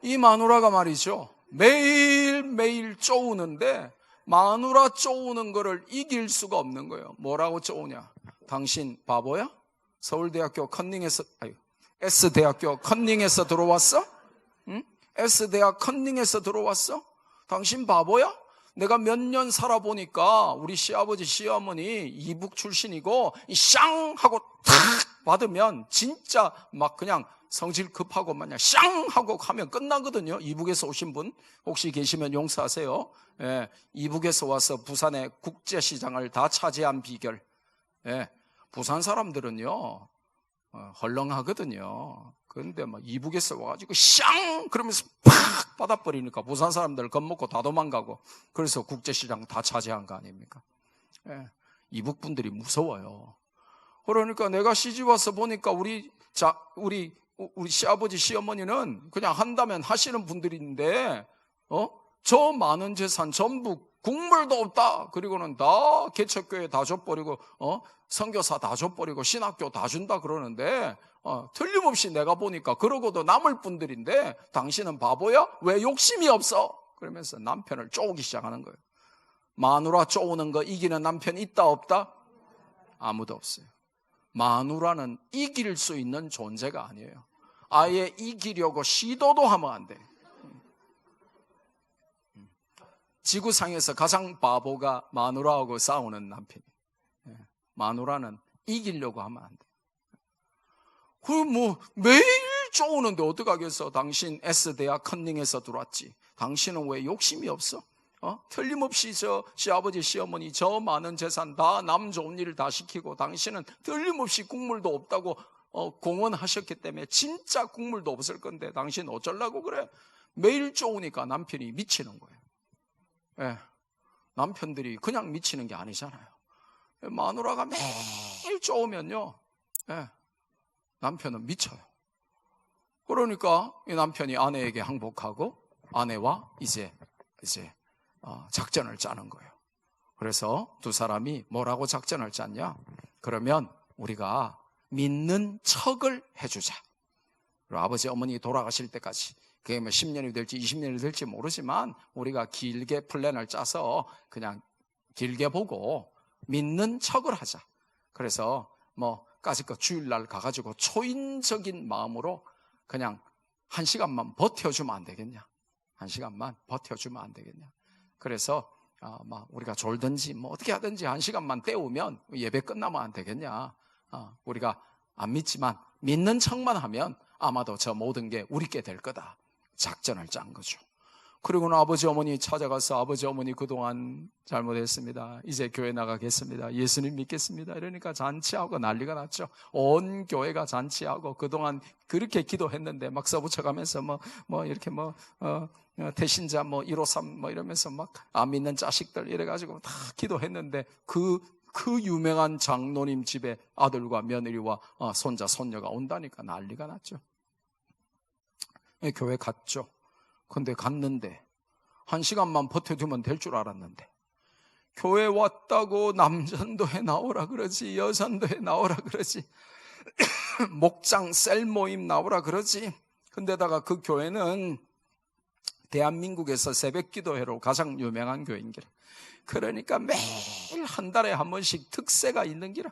이 마누라가 말이죠. 매일매일 쪼우는데 마누라 쪼우는 거를 이길 수가 없는 거예요. 뭐라고 쪼우냐? 당신 바보야? 서울대학교 S대학교 컨닝에서 들어왔어? 응? S대학 컨닝에서 들어왔어? 당신 바보야? 내가 몇 년 살아보니까 우리 시아버지 시어머니 이북 출신이고 쌍 하고 탁 받으면 진짜 막 그냥 성질 급하고 마냥 쌍 하고 하면 끝나거든요. 이북에서 오신 분 혹시 계시면 용서하세요. 예, 이북에서 와서 부산의 국제시장을 다 차지한 비결. 예, 부산 사람들은요 헐렁하거든요. 그런데 막 이북에서 와가지고 쌍 그러면서 팍 받아버리니까 부산 사람들 겁먹고 다 도망가고 그래서 국제시장 다 차지한 거 아닙니까? 예, 이북 분들이 무서워요. 그러니까 내가 시집 와서 보니까 우리 시아버지 시어머니는 그냥 한다면 하시는 분들인데 저 많은 재산 전부 국물도 없다. 그리고는 다 개척교회 다 줘버리고 선교사 다 줘버리고 신학교 다 준다 그러는데 틀림없이 내가 보니까 그러고도 남을 분들인데 당신은 바보야? 왜 욕심이 없어? 그러면서 남편을 쪼우기 시작하는 거예요. 마누라 쪼우는 거 이기는 남편 있다 없다? 아무도 없어요. 마누라는 이길 수 있는 존재가 아니에요. 아예 이기려고 시도도 하면 안 돼. 지구상에서 가장 바보가 마누라하고 싸우는 남편이에요. 마누라는 이기려고 하면 안 돼. 그럼 매일 쪼우는데 어떡하겠어? 당신 S대학 컨닝에서 들어왔지. 당신은 왜 욕심이 없어? 틀림없이 저 시아버지 시어머니 저 많은 재산 다 남 좋은 일 다 시키고 당신은 틀림없이 국물도 없다고 공언하셨기 때문에 진짜 국물도 없을 건데 당신 어쩌려고 그래? 매일 쪼우니까 남편이 미치는 거예요. 예, 남편들이 그냥 미치는 게 아니잖아요. 마누라가 매일 쪼우면요, 예, 남편은 미쳐요. 그러니까 이 남편이 아내에게 항복하고 아내와 이제 작전을 짜는 거예요. 그래서 두 사람이 뭐라고 작전을 짰냐? 그러면 우리가 믿는 척을 해주자. 그리고 아버지 어머니 돌아가실 때까지 그게 10년이 될지 20년이 될지 모르지만 우리가 길게 플랜을 짜서 그냥 길게 보고 믿는 척을 하자. 그래서 까짓거 주일날 가가지고 초인적인 마음으로 그냥 1시간만 버텨주면 안 되겠냐? 1시간만 버텨주면 안 되겠냐? 그래서 우리가 졸든지 어떻게 하든지 1시간만 때우면 예배 끝나면 안 되겠냐? 우리가 안 믿지만 믿는 척만 하면 아마도 저 모든 게 우리께 될 거다. 작전을 짠 거죠. 그리고는 아버지 어머니 찾아가서 아버지 어머니 그동안 잘못했습니다. 이제 교회 나가겠습니다. 예수님 믿겠습니다. 이러니까 잔치하고 난리가 났죠. 온 교회가 잔치하고 그동안 그렇게 기도했는데 막 써붙여가면서 이렇게 대신자 153 이러면서 막 안 믿는 자식들 이래가지고 다 기도했는데 그 유명한 장로님 집에 아들과 며느리와 손자 손녀가 온다니까 난리가 났죠. 교회 갔죠. 근데 갔는데 1시간만 버텨주면 될 줄 알았는데 교회 왔다고 남전도에 나오라 그러지, 여전도에 나오라 그러지, 목장 셀 모임 나오라 그러지. 근데다가 그 교회는 대한민국에서 새벽기도회로 가장 유명한 교회인 기라. 그러니까 매일 한 달에 한 번씩 특세가 있는 기라.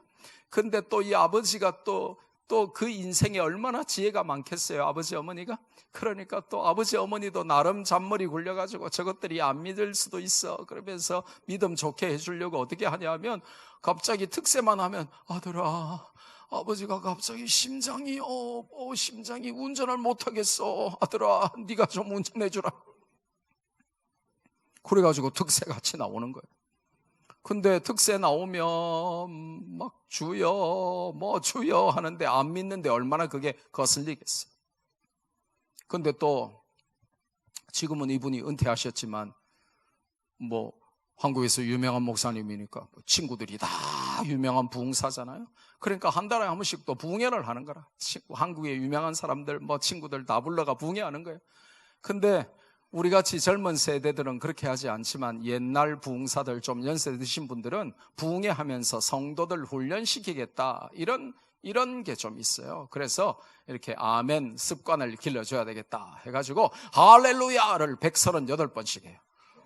근데 또 이 아버지가 또 그 인생에 얼마나 지혜가 많겠어요, 아버지 어머니가. 그러니까 또 아버지 어머니도 나름 잔머리 굴려가지고 저것들이 안 믿을 수도 있어 그러면서 믿음 좋게 해주려고 어떻게 하냐면 갑자기 특세만 하면 아들아, 아버지가 갑자기 심장이 운전을 못하겠어. 아들아, 네가 좀 운전해주라. 그래가지고 특세 같이 나오는 거예요. 근데 특세 나오면 막 주여 주여 하는데 안 믿는데 얼마나 그게 거슬리겠어요. 근데 또 지금은 이분이 은퇴하셨지만 한국에서 유명한 목사님이니까 친구들이 다 유명한 부흥사잖아요. 그러니까 한 달에 한 번씩 또 부흥회를 하는 거라. 한국의 유명한 사람들 친구들 다 불러가 부흥회하는 거예요. 근데 우리같이 젊은 세대들은 그렇게 하지 않지만 옛날 부흥사들 좀 연세 드신 분들은 부흥회 하면서 성도들 훈련시키겠다 이런 게 좀 있어요. 그래서 이렇게 아멘 습관을 길러줘야 되겠다 해가지고 할렐루야를 138번씩 해요.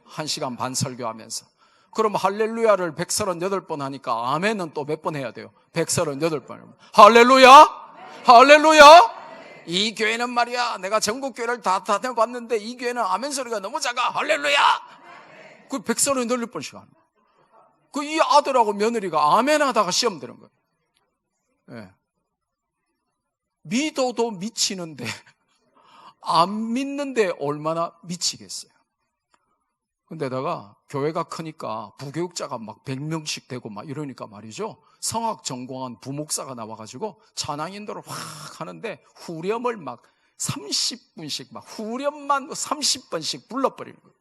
1시간 반 설교하면서. 그럼 할렐루야를 138번 하니까 아멘은 또 몇 번 해야 돼요? 138번. 할렐루야! 할렐루야! 이 교회는 말이야, 내가 전국 교회를 다 다녀봤는데 이 교회는 아멘 소리가 너무 작아. 할렐루야! 그 138번씩 하는 거예요. 이 아들하고 며느리가 아멘 하다가 시험 드는 거예요. 네. 믿어도 미치는데 안 믿는데 얼마나 미치겠어요. 근데다가 교회가 크니까 부교육자가 막 100명씩 되고 막 이러니까 말이죠, 성악 전공한 부목사가 나와가지고 찬양 인도를 확 하는데 후렴을 막 30분씩 막 후렴만 30번씩 불러버리는 거예요.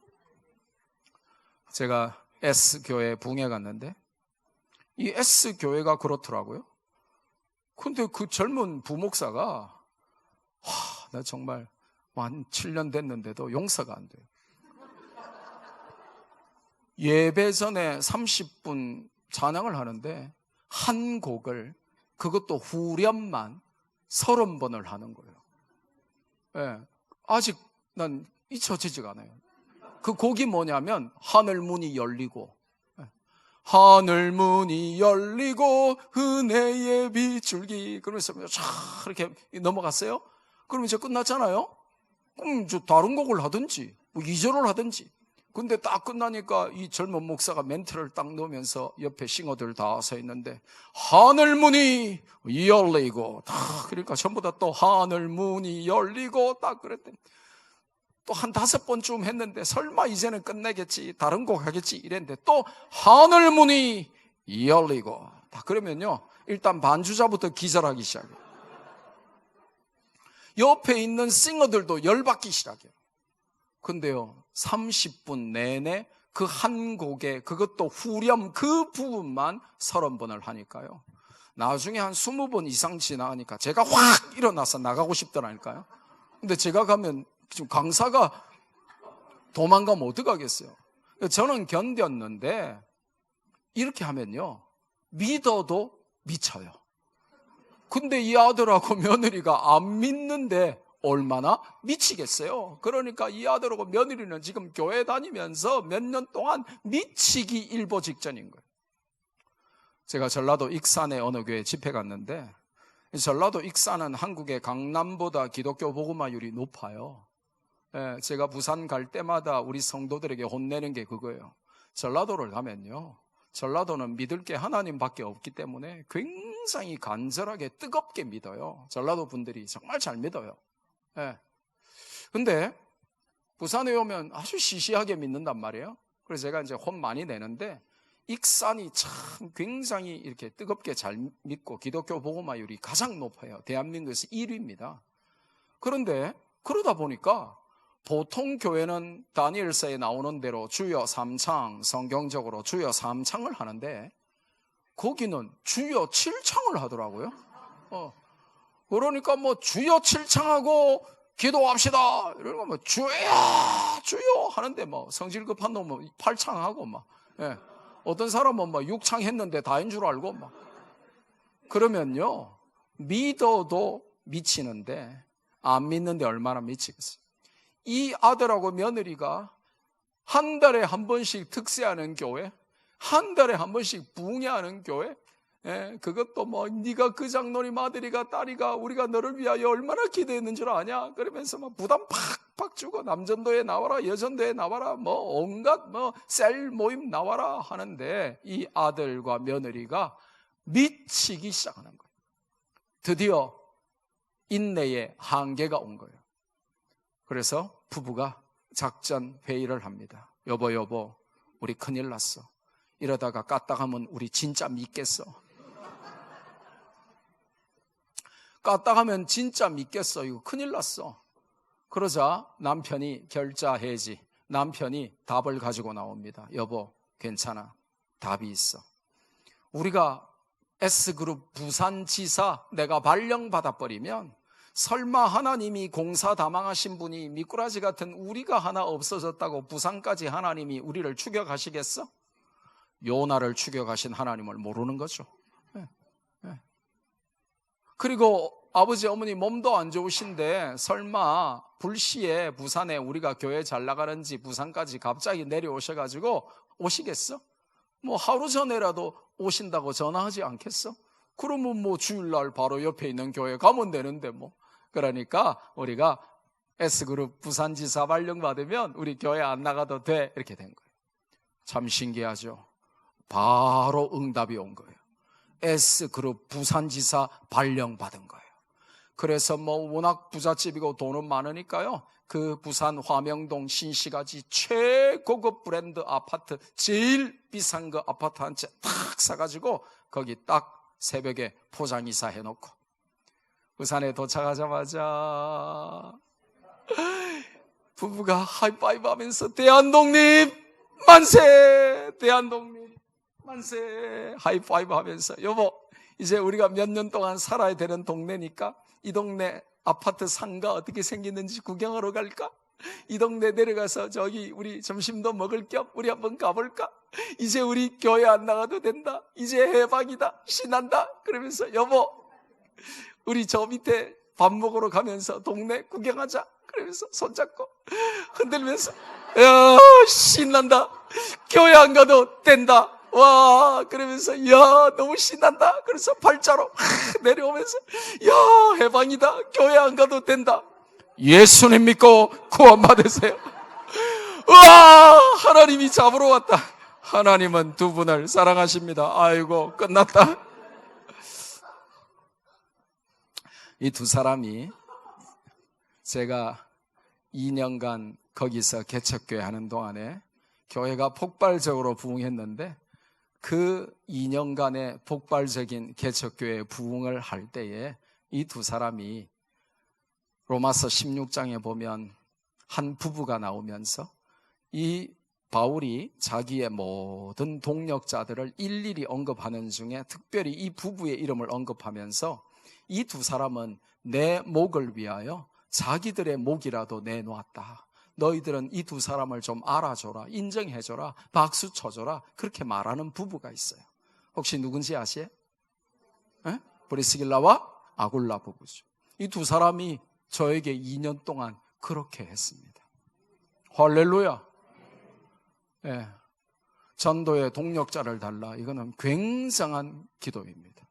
제가 S교회 부흥회 갔는데 이 S교회가 그렇더라고요. 근데 그 젊은 부목사가 나 정말 한 7년 됐는데도 용서가 안 돼요. 예배 전에 30분 찬양을 하는데 한 곡을, 그것도 후렴만 30번을 하는 거예요. 네, 아직 난 잊혀지지가 않아요. 그 곡이 뭐냐면 하늘 문이 열리고, 하늘 문이 열리고 은혜의 빛줄기, 그러면서 쫙 이렇게 넘어갔어요. 그럼 이제 끝났잖아요. 그럼 이제 다른 곡을 하든지 2절을 하든지. 근데 딱 끝나니까 이 젊은 목사가 멘트를 딱 놓으면서 옆에 싱어들 다 서 있는데 하늘 문이 열리고 다, 그러니까 전부 다 또 하늘 문이 열리고 딱 그랬더니 또 한 5번쯤 했는데 설마 이제는 끝내겠지, 다른 곡 하겠지 이랬는데 또 하늘 문이 열리고 딱 그러면요, 일단 반주자부터 기절하기 시작해요. 옆에 있는 싱어들도 열받기 시작해요. 근데요, 30분 내내 그 한 곡에, 그것도 후렴 그 부분만 30번을 하니까요, 나중에 한 20번 이상 지나가니까 제가 확 일어나서 나가고 싶더라니까요. 근데 제가 가면 지금 강사가 도망가면 어떡하겠어요. 저는 견뎠는데 이렇게 하면요, 믿어도 미쳐요. 근데 이 아들하고 며느리가 안 믿는데 얼마나 미치겠어요. 그러니까 이 아들하고 며느리는 지금 교회 다니면서 몇 년 동안 미치기 일보 직전인 거예요. 제가 전라도 익산의 어느 교회 집회 갔는데, 전라도 익산은 한국의 강남보다 기독교 복음화율이 높아요. 제가 부산 갈 때마다 우리 성도들에게 혼내는 게 그거예요. 전라도를 가면요, 전라도는 믿을 게 하나님밖에 없기 때문에 굉장히 간절하게 뜨겁게 믿어요. 전라도 분들이 정말 잘 믿어요. 근데 부산에 오면 아주 시시하게 믿는단 말이에요. 그래서 제가 이제 혼 많이 내는데 익산이 참 굉장히 이렇게 뜨겁게 잘 믿고 기독교 복음화율이 가장 높아요. 대한민국에서 1위입니다. 그런데 그러다 보니까 보통 교회는 다니엘서에 나오는 대로 주여 삼창, 성경적으로 주여 삼창을 하는데 거기는 주여 칠창을 하더라고요. 그러니까 뭐 주여 칠창하고 기도합시다 이러고 뭐 주여 주여 하는데 뭐 성질 급한 놈은 팔창하고 막 어떤 사람은 뭐 육창 했는데 다인 줄 알고 막 그러면요 믿어도 미치는데 안 믿는데 얼마나 미치겠어요. 이 아들하고 며느리가 한 달에 한 번씩 특세하는 교회, 한 달에 한 번씩 부흥회하는 교회, 그것도 뭐 네가 그 장로님 아들이가 딸이가 우리가 너를 위하여 얼마나 기도했는 줄 아냐 그러면서 막 부담 팍팍 주고 남전도에 나와라 여전도에 나와라 뭐 온갖 뭐 셀 모임 나와라 하는데 이 아들과 며느리가 미치기 시작하는 거예요. 드디어 인내의 한계가 온 거예요. 그래서 부부가 작전 회의를 합니다. 여보 우리 큰일 났어. 이러다가 까딱하면 우리 진짜 믿겠어. 까딱하면 진짜 믿겠어. 이거 큰일 났어. 그러자 남편이 결자해지. 남편이 답을 가지고 나옵니다. 여보 괜찮아. 답이 있어. 우리가 S그룹 부산지사 내가 발령받아버리면 설마 하나님이 공사 다망하신 분이 미꾸라지 같은 우리가 하나 없어졌다고 부산까지 하나님이 우리를 추격하시겠어? 요나를 추격하신 하나님을 모르는 거죠. 그리고 아버지 어머니 몸도 안 좋으신데 설마 불시에 부산에 우리가 교회 잘 나가는지 부산까지 갑자기 내려오셔가지고 오시겠어? 뭐 하루 전에라도 오신다고 전화하지 않겠어? 그러면 뭐 주일날 바로 옆에 있는 교회 가면 되는데 뭐. 그러니까 우리가 S그룹 부산지사 발령 받으면 우리 교회 안 나가도 돼 이렇게 된 거예요. 참 신기하죠. 바로 응답이 온 거예요. S그룹 부산지사 발령 받은 거예요. 그래서 뭐 워낙 부잣집이고 돈은 많으니까요. 그 부산 화명동 신시가지 최고급 브랜드 아파트 제일 비싼 그 아파트 한 채 탁 사가지고 거기 딱 새벽에 포장이사 해놓고 부산에 도착하자마자 부부가 하이파이브 하면서 대한독립 만세 대한독립 만세 하이파이브 하면서 여보 이제 우리가 몇 년 동안 살아야 되는 동네니까 이 동네 아파트 상가 어떻게 생겼는지 구경하러 갈까? 이 동네 내려가서 저기 우리 점심도 먹을 겸 우리 한번 가볼까? 이제 우리 교회 안 나가도 된다. 이제 해방이다. 신난다. 그러면서 여보 우리 저 밑에 밥 먹으러 가면서 동네 구경하자. 그러면서 손잡고 흔들면서 야 신난다. 교회 안 가도 된다. 와 그러면서 야 너무 신난다. 그래서 발자로 내려오면서 야 해방이다. 교회 안 가도 된다. 예수님 믿고 구원받으세요. 우와 하나님이 잡으러 왔다. 하나님은 두 분을 사랑하십니다. 아이고 끝났다. 이 두 사람이 제가 2년간 거기서 개척교회 하는 동안에 교회가 폭발적으로 부흥했는데 그 2년간의 폭발적인 개척교회 부흥을 할 때에 이 두 사람이 로마서 16장에 보면 한 부부가 나오면서 이 바울이 자기의 모든 동력자들을 일일이 언급하는 중에 특별히 이 부부의 이름을 언급하면서 이 두 사람은 내 목을 위하여 자기들의 목이라도 내놓았다. 너희들은 이 두 사람을 좀 알아줘라, 인정해줘라, 박수 쳐줘라 그렇게 말하는 부부가 있어요. 혹시 누군지 아세요? 브리스길라와 아굴라 부부죠. 이 두 사람이 저에게 2년 동안 그렇게 했습니다. 할렐루야. 예. 전도의 동력자를 달라. 이거는 굉장한 기도입니다.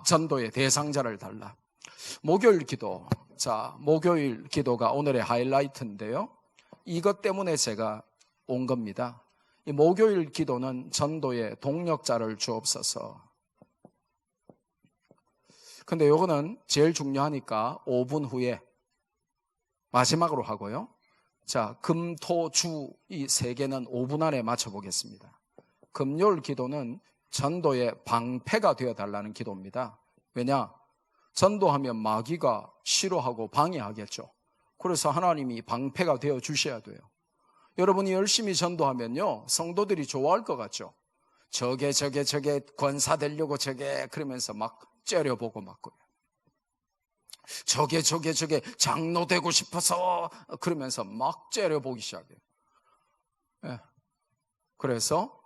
전도의 대상자를 달라. 목요일 기도. 자, 목요일 기도가 오늘의 하이라이트인데요. 이것 때문에 제가 온 겁니다. 이 목요일 기도는 전도의 동력자를 주옵소서. 근데 요거는 제일 중요하니까 5분 후에 마지막으로 하고요. 자, 금, 토, 주 이 세 개는 5분 안에 맞춰보겠습니다. 금요일 기도는 전도의 방패가 되어달라는 기도입니다. 왜냐? 전도하면 마귀가 싫어하고 방해하겠죠. 그래서 하나님이 방패가 되어 주셔야 돼요. 여러분이 열심히 전도하면요, 성도들이 좋아할 것 같죠. 저게 권사되려고 저게 그러면서 막 째려보고 막 그래요. 저게 장로 되고 싶어서 그러면서 막 째려보기 시작해요. 예. 그래서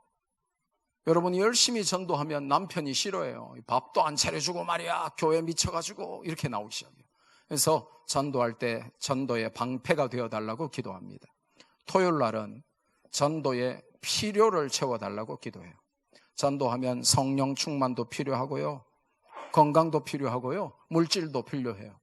여러분이 열심히 전도하면 남편이 싫어해요. 밥도 안 차려주고 말이야, 교회 미쳐가지고 이렇게 나오기 시작해요. 그래서 전도할 때 전도의 방패가 되어달라고 기도합니다. 토요일 날은 전도의 필요를 채워달라고 기도해요. 전도하면 성령 충만도 필요하고요, 건강도 필요하고요, 물질도 필요해요.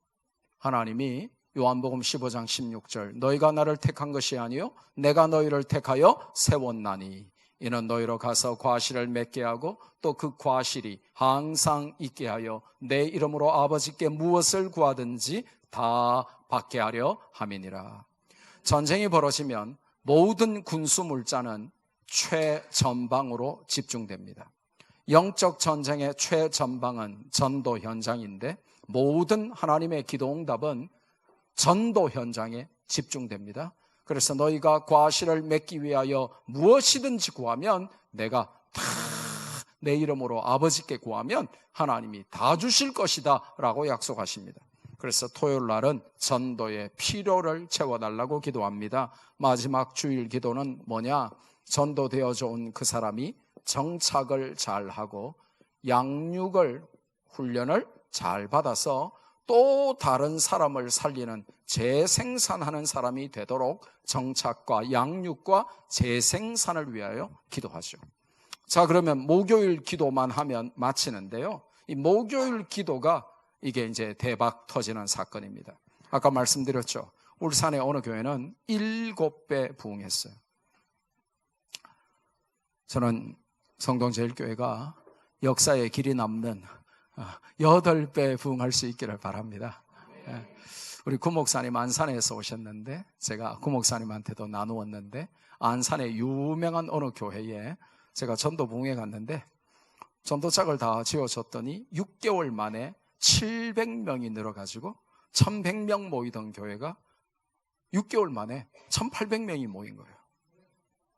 하나님이 요한복음 15장 16절 너희가 나를 택한 것이 아니요 내가 너희를 택하여 세웠나니 이는 너희로 가서 과실을 맺게 하고 또 그 과실이 항상 있게 하여 내 이름으로 아버지께 무엇을 구하든지 다 받게 하려 함이니라. 전쟁이 벌어지면 모든 군수 물자는 최전방으로 집중됩니다. 영적 전쟁의 최전방은 전도 현장인데 모든 하나님의 기도 응답은 전도 현장에 집중됩니다. 그래서 너희가 과실을 맺기 위하여 무엇이든지 구하면 내가 다 내 이름으로 아버지께 구하면 하나님이 다 주실 것이다 라고 약속하십니다. 그래서 토요일 날은 전도의 필요를 채워달라고 기도합니다. 마지막 주일 기도는 뭐냐? 전도되어져 온 그 사람이 정착을 잘하고 양육을 훈련을 잘 받아서 또 다른 사람을 살리는 재생산하는 사람이 되도록 정착과 양육과 재생산을 위하여 기도하죠. 자, 그러면 목요일 기도만 하면 마치는데요, 이 목요일 기도가 이게 이제 대박 터지는 사건입니다. 아까 말씀드렸죠. 울산의 어느 교회는 7배 부흥했어요. 저는 성동제일교회가 역사의 길이 남는 8배 부흥할 수 있기를 바랍니다. 우리 구목사님 안산에서 오셨는데 제가 구목사님한테도 나누었는데, 안산의 유명한 어느 교회에 제가 전도 부흥회 갔는데 전도짝을 다 지어줬더니 6개월 만에 700명이 늘어가지고 1100명 모이던 교회가 6개월 만에 1800명이 모인 거예요.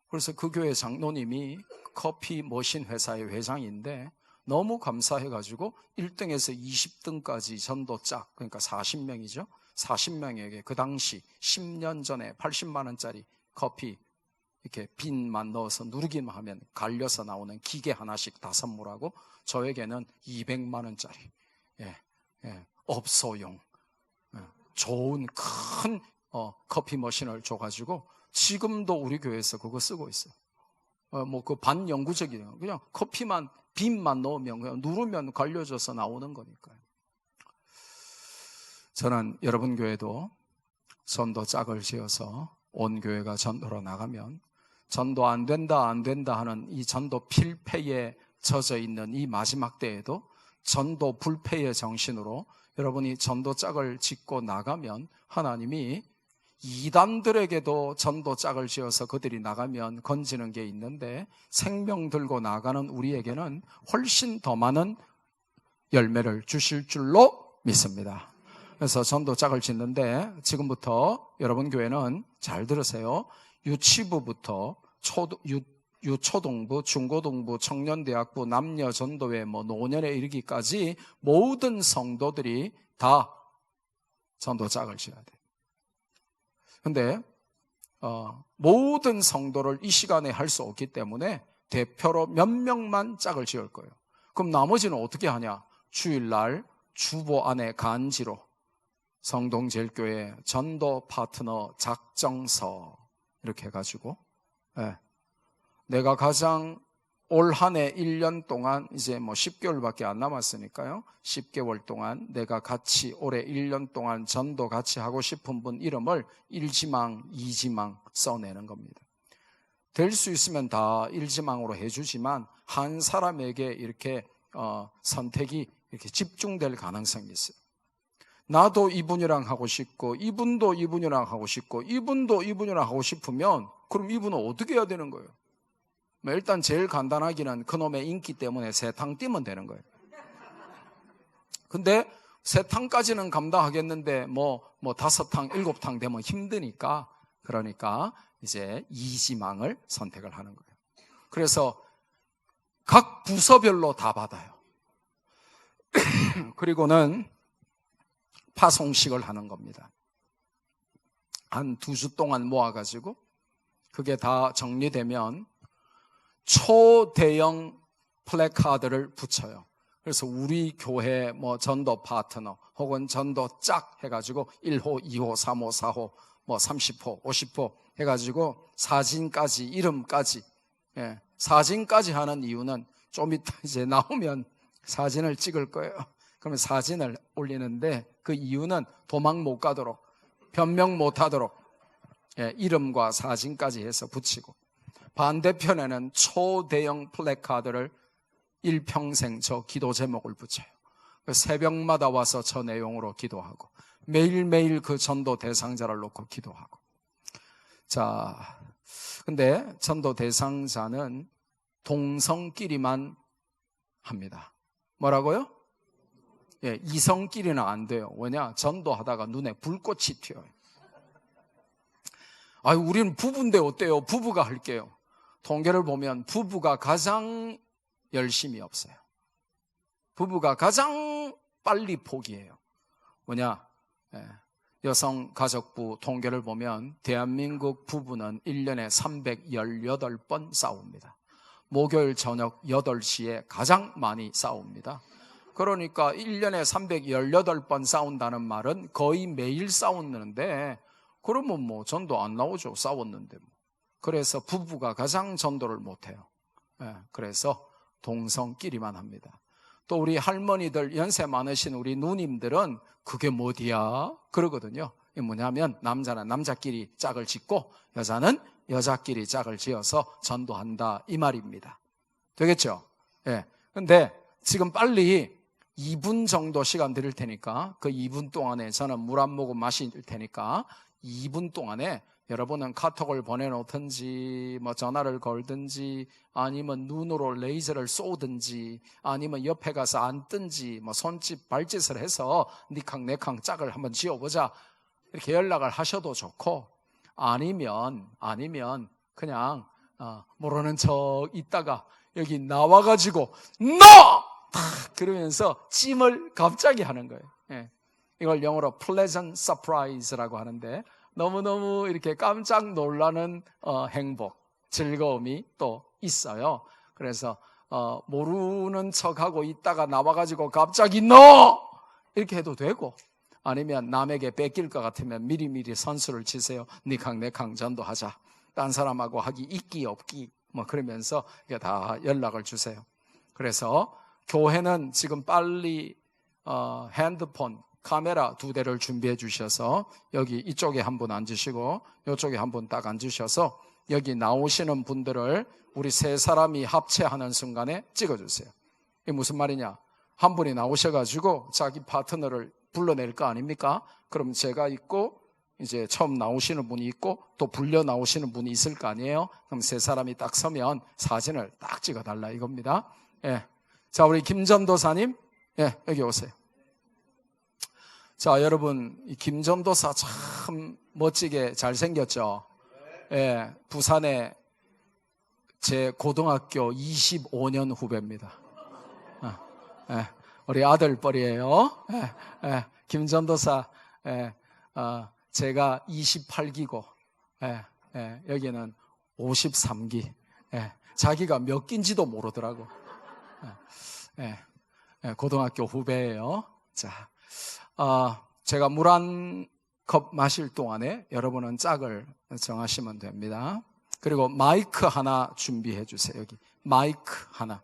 그래서 그 교회 장로님이 커피 머신 회사의 회장인데 너무 감사해가지고 1등에서 20등까지 전도짝, 그러니까 40명이죠. 40명에게 그 당시 10년 전에 80만 원짜리 커피 이렇게 빈만 넣어서 누르기만 하면 갈려서 나오는 기계 하나씩 다 선물하고, 저에게는 200만 원짜리 업소용 좋은 큰 커피 머신을 줘가지고 지금도 우리 교회에서 그거 쓰고 있어요. 뭐 그 반영구적이에요. 그냥 커피만 빈만 넣으면 그냥 누르면 갈려져서 나오는 거니까요. 저는 여러분 교회도 전도 짝을 지어서 온 교회가 전도로 나가면 전도 안 된다 하는 이 전도 필패에 젖어 있는 이 마지막 때에도 전도 불패의 정신으로 여러분이 전도 짝을 짓고 나가면 하나님이 이단들에게도 전도 짝을 지어서 그들이 나가면 건지는 게 있는데, 생명 들고 나가는 우리에게는 훨씬 더 많은 열매를 주실 줄로 믿습니다. 그래서 전도 짝을 짓는데 지금부터 여러분 교회는 잘 들으세요. 유치부부터 유초동부, 중고동부, 청년대학부, 남녀전도회, 노년에 이르기까지 모든 성도들이 다 전도 짝을 지어야 돼요. 근데 모든 성도를 이 시간에 할 수 없기 때문에 대표로 몇 명만 짝을 지을 거예요. 그럼 나머지는 어떻게 하냐? 주일날 주보 안에 간지로 성동제일교회 전도 파트너 작정서 이렇게 해가지고, 내가 가장 올 한 해 1년 동안 이제 10개월밖에 안 남았으니까요, 10개월 동안 내가 같이 올해 1년 동안 전도 같이 하고 싶은 분 이름을 1지망, 2지망 써내는 겁니다. 될 수 있으면 다 1지망으로 해주지만 한 사람에게 이렇게 선택이 이렇게 집중될 가능성이 있어요. 나도 이분이랑 하고 싶고, 이분도 이분이랑 하고 싶고, 이분도 이분이랑 하고 싶으면 그럼 이분은 어떻게 해야 되는 거예요? 일단 제일 간단하기는 그놈의 인기 때문에 세 탕 뛰면 되는 거예요. 근데 세 탕까지는 감당하겠는데 뭐 5탕, 7탕 되면 힘드니까, 그러니까 이제 이지망을 선택을 하는 거예요. 그래서 각 부서별로 다 받아요. 그리고는 파송식을 하는 겁니다. 한 2주 동안 모아가지고 그게 다 정리되면 초대형 플래카드를 붙여요. 그래서 우리 교회 전도 파트너 혹은 전도 짝 해가지고 1호, 2호, 3호, 4호, 30호, 50호 해가지고 사진까지, 이름까지, 사진까지 하는 이유는 좀 이따 이제 나오면 사진을 찍을 거예요. 그러면 사진을 올리는데 그 이유는 도망 못 가도록, 변명 못 하도록 이름과 사진까지 해서 붙이고, 반대편에는 초대형 플래카드를 일평생 저 기도 제목을 붙여요. 새벽마다 와서 저 내용으로 기도하고 매일매일 그 전도 대상자를 놓고 기도하고. 자, 근데 전도 대상자는 동성끼리만 합니다. 뭐라고요? 이성끼리는 안 돼요. 왜냐? 전도하다가 눈에 불꽃이 튀어요. 우리는 부부인데 어때요? 부부가 할게요. 통계를 보면 부부가 가장 열심히 없어요. 부부가 가장 빨리 포기해요. 뭐냐? 여성가족부 통계를 보면 대한민국 부부는 1년에 318번 싸웁니다. 목요일 저녁 8시에 가장 많이 싸웁니다. 그러니까 1년에 318번 싸운다는 말은 거의 매일 싸웠는데, 그러면 전도 안 나오죠. 싸웠는데. 그래서 부부가 가장 전도를 못해요. 그래서 동성끼리만 합니다. 또 우리 할머니들, 연세 많으신 우리 누님들은 그게 뭐디야? 그러거든요. 이게 뭐냐면 남자는 남자끼리 짝을 짓고 여자는 여자끼리 짝을 지어서 전도한다, 이 말입니다. 되겠죠? 근데 지금 빨리 2분 정도 시간 드릴 테니까 그 2분 동안에 저는 물 한 모금 마실 테니까 2분 동안에 여러분은 카톡을 보내놓든지 전화를 걸든지 아니면 눈으로 레이저를 쏘든지 아니면 옆에 가서 앉든지 손짓 발짓을 해서 니캉 내캉 짝을 한번 지어보자, 이렇게 연락을 하셔도 좋고, 아니면 그냥 모르는 척 있다가 여기 나와가지고 NO! 그러면서 찜을 갑자기 하는 거예요. 이걸 영어로 pleasant surprise라고 하는데, 너무너무 이렇게 깜짝 놀라는 행복, 즐거움이 또 있어요. 그래서 모르는 척하고 있다가 나와가지고 갑자기 NO! 이렇게 해도 되고, 아니면 남에게 뺏길 것 같으면 미리미리 선수를 치세요. 니캉 내캉 전도하자, 딴 사람하고 하기 있기 없기 그러면서 이게 다 연락을 주세요. 그래서 교회는 지금 빨리 핸드폰, 카메라 2대를 준비해 주셔서 여기 이쪽에 한 분 앉으시고 이쪽에 한 분 딱 앉으셔서 여기 나오시는 분들을 우리 3사람이 합체하는 순간에 찍어주세요. 이게 무슨 말이냐? 한 분이 나오셔가지고 자기 파트너를 불러낼 거 아닙니까? 그럼 제가 있고 이제 처음 나오시는 분이 있고 또 불려 나오시는 분이 있을 거 아니에요? 그럼 3사람이 딱 서면 사진을 딱 찍어달라 이겁니다. 자, 우리 김전도사님, 여기 오세요. 자, 여러분, 이 김전도사 참 멋지게 잘생겼죠? 부산에 제 고등학교 25년 후배입니다. 우리 아들뻘이에요. 김전도사, 제가 28기고, 여기는 53기. 자기가 몇 기인지도 모르더라고. 고등학교 후배예요. 자, 제가 물 한 컵 마실 동안에 여러분은 짝을 정하시면 됩니다. 그리고 마이크 하나 준비해 주세요. 여기 마이크 하나.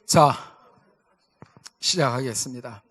자, 시작하겠습니다.